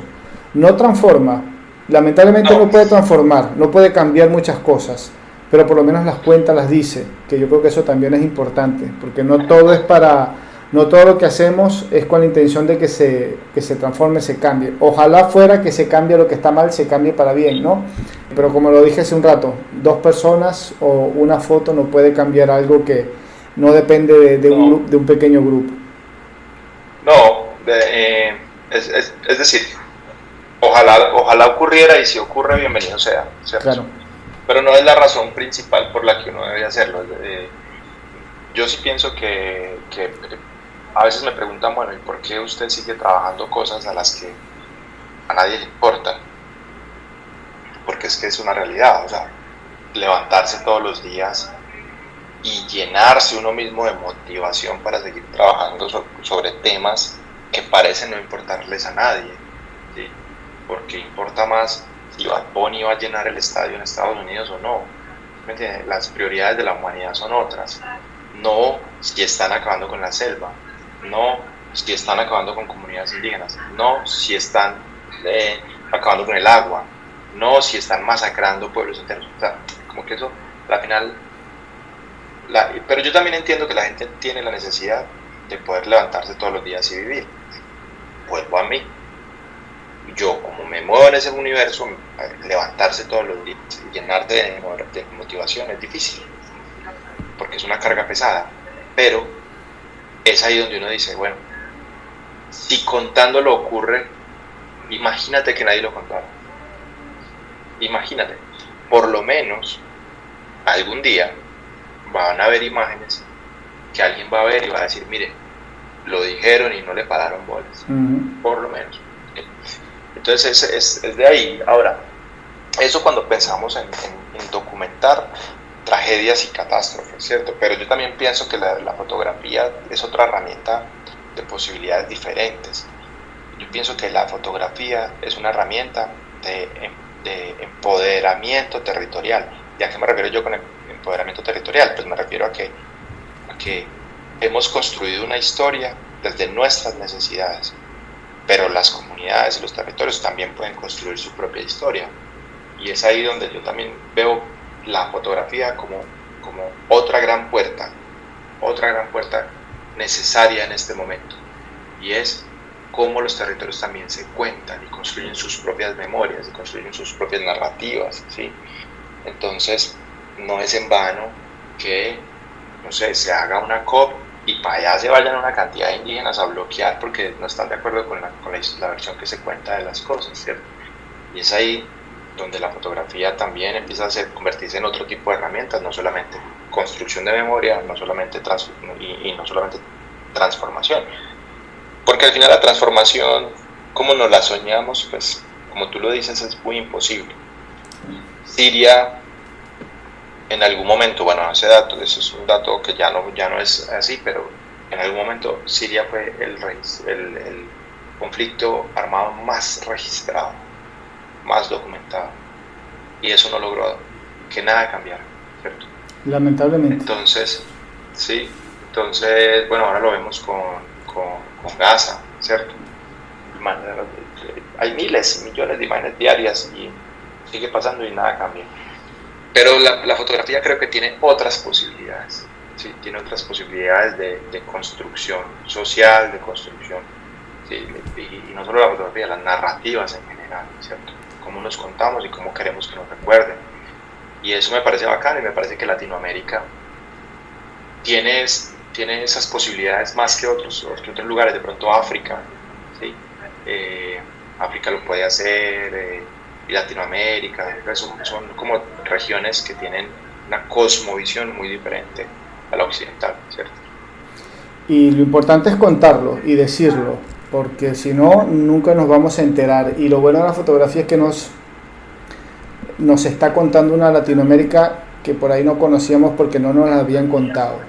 S1: No transforma, lamentablemente no puede transformar, no puede cambiar muchas cosas, pero por lo menos las cuentas las dice, que yo creo que eso también es importante, porque no todo lo que hacemos es con la intención de que se transforme, se cambie. Ojalá fuera que se cambie lo que está mal, se cambie para bien, ¿no? Pero como lo dije hace un rato, 2 personas o una foto no puede cambiar algo que no depende de un pequeño grupo.
S2: No, es decir, ojalá ocurriera, y si ocurre, bienvenido sea, ¿cierto?
S1: Claro.
S2: Pero no es la razón principal por la que uno debe hacerlo. Yo sí pienso que a veces me preguntan, bueno, ¿y por qué usted sigue trabajando cosas a las que a nadie le importan? Porque es que es una realidad, o sea, levantarse todos los días y llenarse uno mismo de motivación para seguir trabajando sobre temas que parecen no importarles a nadie, ¿sí? Porque importa más si Bad Bunny va a llenar el estadio en Estados Unidos o no. ¿Me entiendes? Las prioridades de la humanidad son otras. No si están acabando con la selva, no si están acabando con comunidades indígenas, no si están acabando con el agua, no si están masacrando pueblos enteros. O sea, como que eso, al final... pero yo también entiendo que la gente tiene la necesidad de poder levantarse todos los días y vivir. Vuelvo a mí. Yo, como me muevo en ese universo, levantarse todos los días y llenarte de motivación es difícil, porque es una carga pesada. Pero es ahí donde uno dice, bueno, si contándolo ocurre, imagínate que nadie lo contara. Imagínate, por lo menos algún día van a haber imágenes que alguien va a ver y va a decir, mire, lo dijeron y no le pararon bolas. Por lo menos. Entonces es de ahí. Ahora, eso cuando pensamos en documentar tragedias y catástrofes, ¿cierto? Pero yo también pienso que la fotografía es otra herramienta de posibilidades diferentes. Yo pienso que la fotografía es una herramienta de empoderamiento territorial. ¿Y a qué me refiero yo con el empoderamiento territorial? Pues me refiero a que hemos construido una historia desde nuestras necesidades, pero las comunidades y los territorios también pueden construir su propia historia, y es ahí donde yo también veo la fotografía como otra gran puerta necesaria en este momento, y es cómo los territorios también se cuentan y construyen sus propias memorias y construyen sus propias narrativas, ¿sí? Entonces no es en vano que, no sé, se haga una COP y para allá se vayan una cantidad de indígenas a bloquear porque no están de acuerdo con la versión que se cuenta de las cosas, ¿cierto? Y es ahí donde la fotografía también empieza a convertirse en otro tipo de herramientas, no solamente construcción de memoria, no solamente no solamente transformación. Porque al final la transformación, como nos la soñamos, pues como tú lo dices, es muy imposible. Siria, en algún momento, bueno, eso es un dato que ya no es así, pero en algún momento Siria fue el conflicto armado más registrado, más documentado, y eso no logró que nada cambiara. ¿cierto?
S1: Lamentablemente.
S2: Entonces, sí, entonces, bueno, ahora lo vemos con Gaza, ¿cierto? Hay miles, millones de imágenes diarias y sigue pasando y nada cambia. Pero la fotografía creo que tiene otras posibilidades, ¿sí? Tiene otras posibilidades de construcción social, de construcción, ¿sí? Y no solo la fotografía, las narrativas en general, ¿cierto? Cómo nos contamos y cómo queremos que nos recuerden. Y eso me parece bacán y me parece que Latinoamérica tiene esas posibilidades más que otros lugares, de pronto África, ¿sí? África lo puede hacer, y Latinoamérica, son como regiones que tienen una cosmovisión muy diferente a la occidental, ¿cierto?
S1: Y lo importante es contarlo y decirlo, porque si no, nunca nos vamos a enterar. Y lo bueno de la fotografía es que nos está contando una Latinoamérica que por ahí no conocíamos porque no nos la habían contado.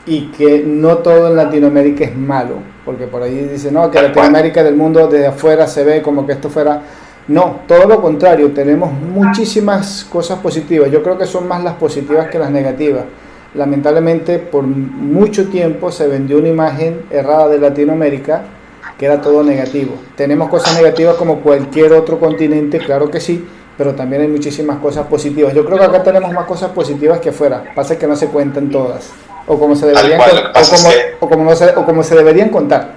S1: Y que no todo en Latinoamérica es malo, porque por ahí dicen, no, que Latinoamérica del mundo desde afuera se ve como que esto fuera... No, todo lo contrario, tenemos muchísimas cosas positivas. Yo creo que son más las positivas que las negativas. Lamentablemente, por mucho tiempo se vendió una imagen errada de Latinoamérica, que era todo negativo. Tenemos cosas negativas como cualquier otro continente, claro que sí, pero también hay muchísimas cosas positivas. Yo creo que acá tenemos más cosas positivas que afuera. Pasa que no se cuentan todas, o como se deberían, como se deberían contar.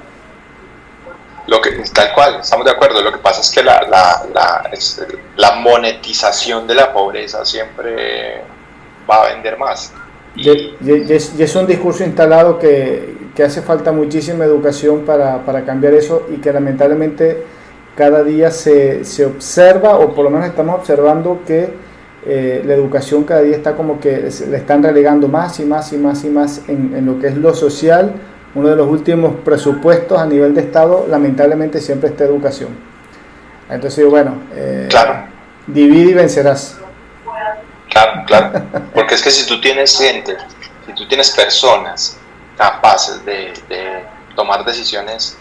S2: Tal cual, estamos de acuerdo. Lo que pasa es que la monetización de la pobreza siempre va a vender más.
S1: Y es un discurso instalado que hace falta muchísima educación para cambiar eso, y que lamentablemente cada día se observa, o por lo menos estamos observando que la educación cada día está como que le están relegando más y más y más y más en lo que es lo social. Uno de los últimos presupuestos a nivel de Estado, lamentablemente, siempre está educación. Entonces, bueno,
S2: claro.
S1: Divide y vencerás.
S2: Claro, porque es que si tú tienes gente, si tú tienes personas capaces de tomar decisiones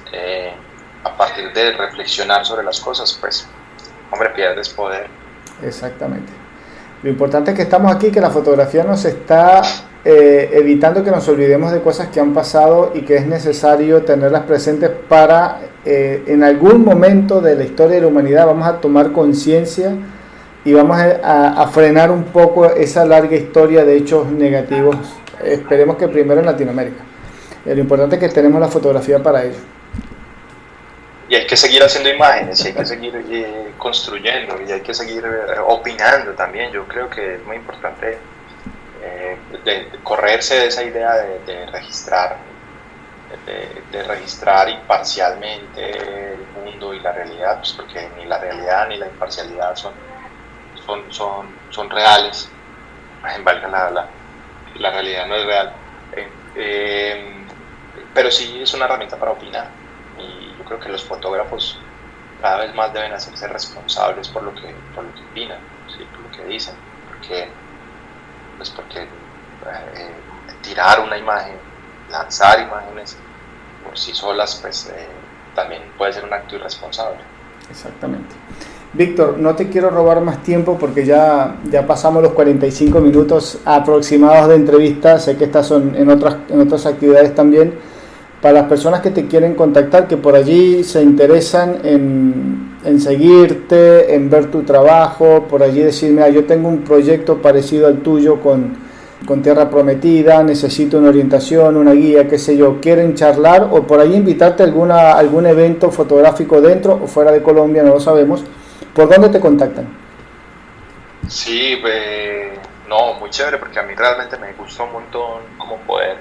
S2: a partir de reflexionar sobre las cosas, pues, hombre, pierdes poder.
S1: Exactamente. Lo importante es que estamos aquí, que la fotografía nos está evitando que nos olvidemos de cosas que han pasado y que es necesario tenerlas presentes para en algún momento de la historia de la humanidad vamos a tomar conciencia y vamos a frenar un poco esa larga historia de hechos negativos. Esperemos que primero en Latinoamérica. Lo importante es que tenemos la fotografía para ello.
S2: Y hay que seguir haciendo imágenes, y hay que seguir construyendo, y hay que seguir opinando también. Yo creo que es muy importante de correrse de esa idea de registrar, de registrar imparcialmente el mundo y la realidad, pues porque ni la realidad ni la imparcialidad son reales. Valga la realidad no es real, pero sí es una herramienta para opinar, y yo creo que los fotógrafos cada vez más deben hacerse responsables por lo que opinan, ¿sí? Por lo que dicen, porque tirar una imagen, lanzar imágenes por sí solas, pues también puede ser un acto irresponsable.
S1: Exactamente. Víctor, no te quiero robar más tiempo porque ya pasamos los 45 minutos aproximados de entrevista. Sé que estás en otras actividades también. Para las personas que te quieren contactar, que por allí se interesan en seguirte, en ver tu trabajo, por allí decirme, yo tengo un proyecto parecido al tuyo con Tierra Prometida, necesito una orientación, una guía, qué sé yo, quieren charlar, o por ahí invitarte a algún evento fotográfico dentro o fuera de Colombia, no lo sabemos. ¿Por dónde te contactan?
S2: Sí, no, muy chévere, porque a mí realmente me gusta un montón como poder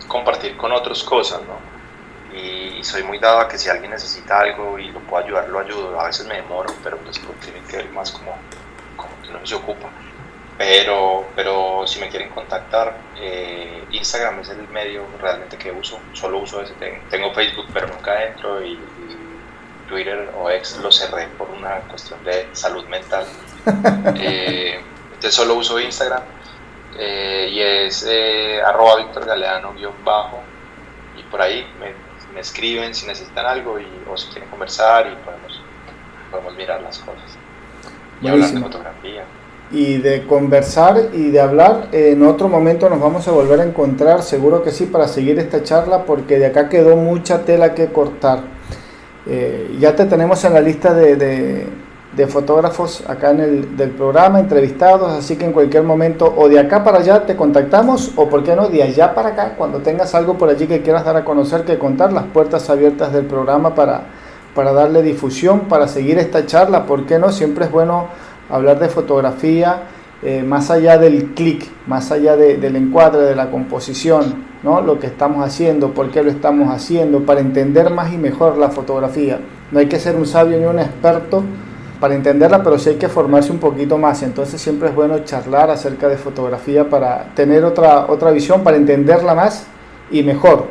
S2: compartir con otros cosas, ¿no? Y soy muy dado a que si alguien necesita algo y lo puedo ayudar, lo ayudo. A veces me demoro, pero pues tiene que ver más como que uno se ocupa. Pero si me quieren contactar, Instagram es el medio realmente que uso. Solo uso ese. Tengo Facebook, pero nunca entro, y Twitter o X lo cerré por una cuestión de salud mental. Entonces solo uso Instagram, y es @VictorGaleano_, y por ahí me escriben si necesitan algo o si quieren conversar, y podemos mirar las cosas y hablar de fotografía.
S1: y de conversar y de hablar. En otro momento nos vamos a volver a encontrar, seguro que sí, para seguir esta charla, porque de acá quedó mucha tela que cortar. Ya te tenemos en la lista de fotógrafos acá del programa, entrevistados, así que en cualquier momento o de acá para allá te contactamos, o por qué no, de allá para acá, cuando tengas algo por allí que quieras dar a conocer, que contar, las puertas abiertas del programa para darle difusión, para seguir esta charla. ¿Por qué no? Siempre es bueno hablar de fotografía, más allá del clic, más allá del encuadre, de la composición, ¿no? Lo que estamos haciendo, por qué lo estamos haciendo, para entender más y mejor la fotografía. No hay que ser un sabio ni un experto para entenderla, pero sí hay que formarse un poquito más. Entonces siempre es bueno charlar acerca de fotografía para tener otra visión, para entenderla más y mejor.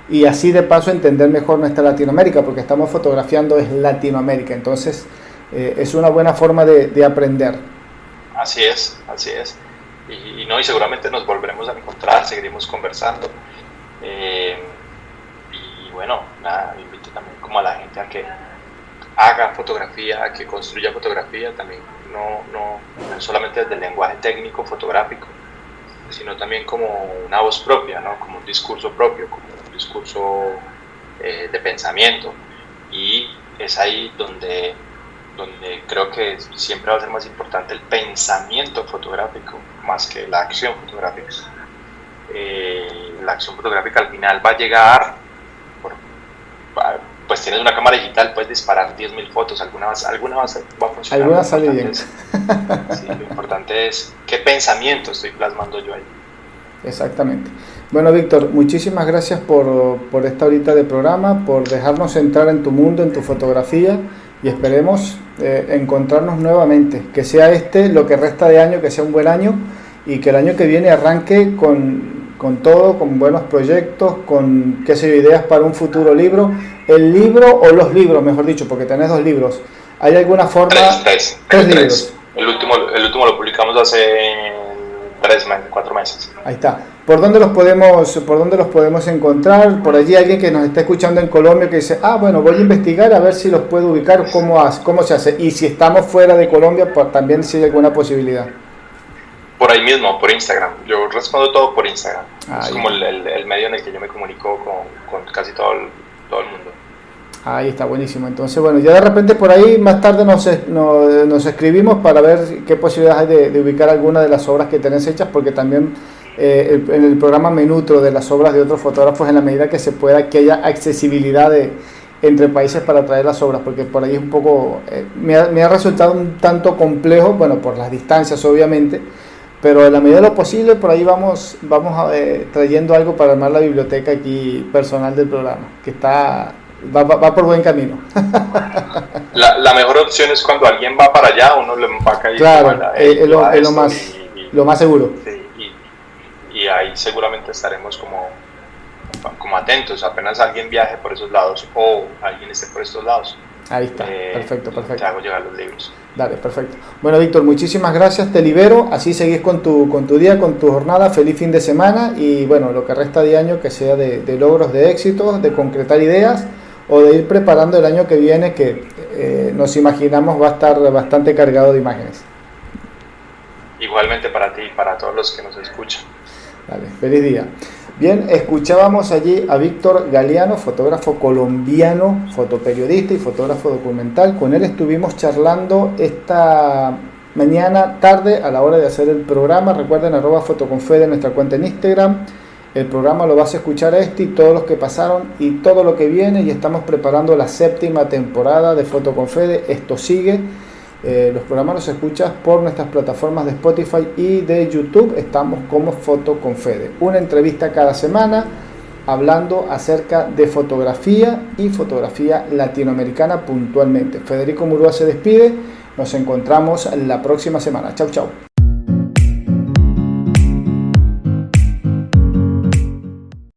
S1: Y así de paso entender mejor nuestra Latinoamérica, porque estamos fotografiando es Latinoamérica. Entonces es una buena forma de aprender.
S2: Así es. Y seguramente nos volveremos a encontrar, seguiremos conversando. Y bueno, nada, invito también como a la gente a que haga fotografía, a que construya fotografía, también no solamente desde el lenguaje técnico fotográfico, sino también como una voz propia, ¿no? Como un discurso propio, como un discurso de pensamiento. Y es ahí donde creo que siempre va a ser más importante el pensamiento fotográfico más que la acción fotográfica. La acción fotográfica al final va a llegar, pues tienes una cámara digital, puedes disparar 10.000 fotos, alguna va a funcionar.
S1: Alguna sale bien.
S2: Sí, lo importante es qué pensamiento estoy plasmando yo ahí.
S1: Exactamente. Bueno, Víctor, muchísimas gracias por esta horita de programa, por dejarnos entrar en tu mundo, en tu fotografía, y esperemos encontrarnos nuevamente, que sea lo que resta de año, que sea un buen año, y que el año que viene arranque con todo, con buenos proyectos, con ideas para un futuro libro. El libro o los libros, mejor dicho, porque tenés 2 libros. ¿Hay alguna forma?
S2: Tres libros. El último lo publicamos hace 4 meses.
S1: Ahí está. ¿Por dónde los podemos encontrar? Por allí alguien que nos está escuchando en Colombia que dice, bueno, voy a investigar a ver si los puedo ubicar, cómo se hace. Y si estamos fuera de Colombia, pues también si hay alguna posibilidad.
S2: Por ahí mismo, por Instagram. Yo respondo todo por Instagram. Es como el medio en el que yo me comunico con casi todo el mundo.
S1: Ahí está, buenísimo. Entonces, bueno, ya de repente por ahí más tarde nos escribimos para ver qué posibilidades hay de ubicar alguna de las obras que tenés hechas, porque también en el programa me nutro de las obras de otros fotógrafos en la medida que se pueda, que haya accesibilidad entre países para traer las obras, porque por ahí es un poco, me ha resultado un tanto complejo, bueno, por las distancias obviamente, pero en la medida de lo posible por ahí vamos trayendo algo para armar la biblioteca aquí personal del programa, que va por buen camino.
S2: La mejor opción es cuando alguien va para allá, uno le empaca y
S1: claro, es lo más seguro.
S2: Sí, y ahí seguramente estaremos como atentos, apenas alguien viaje por esos lados o alguien esté por estos lados.
S1: Ahí está, perfecto.
S2: Te hago llegar los libros.
S1: Dale, perfecto. Bueno, Víctor, muchísimas gracias, te libero, así seguís con tu día, con tu jornada, feliz fin de semana y bueno, lo que resta de año que sea de logros, de éxitos, de concretar ideas o de ir preparando el año que viene, que nos imaginamos va a estar bastante cargado de imágenes.
S2: Igualmente para ti y para todos los que nos escuchan.
S1: Dale, feliz día. Bien, escuchábamos allí a Víctor Galeano, fotógrafo colombiano, fotoperiodista y fotógrafo documental. Con él estuvimos charlando esta tarde a la hora de hacer el programa. Recuerden @fotoconfede nuestra cuenta en Instagram. El programa lo vas a escuchar y todos los que pasaron y todo lo que viene, y estamos preparando la 7ª temporada de Foto con Fede. Esto sigue. Los programas los escuchas por nuestras plataformas de Spotify y de YouTube. Estamos como Foto con Fede. Una entrevista cada semana hablando acerca de fotografía y fotografía latinoamericana puntualmente. Federico Murúa se despide. Nos encontramos la próxima semana. Chau, chau.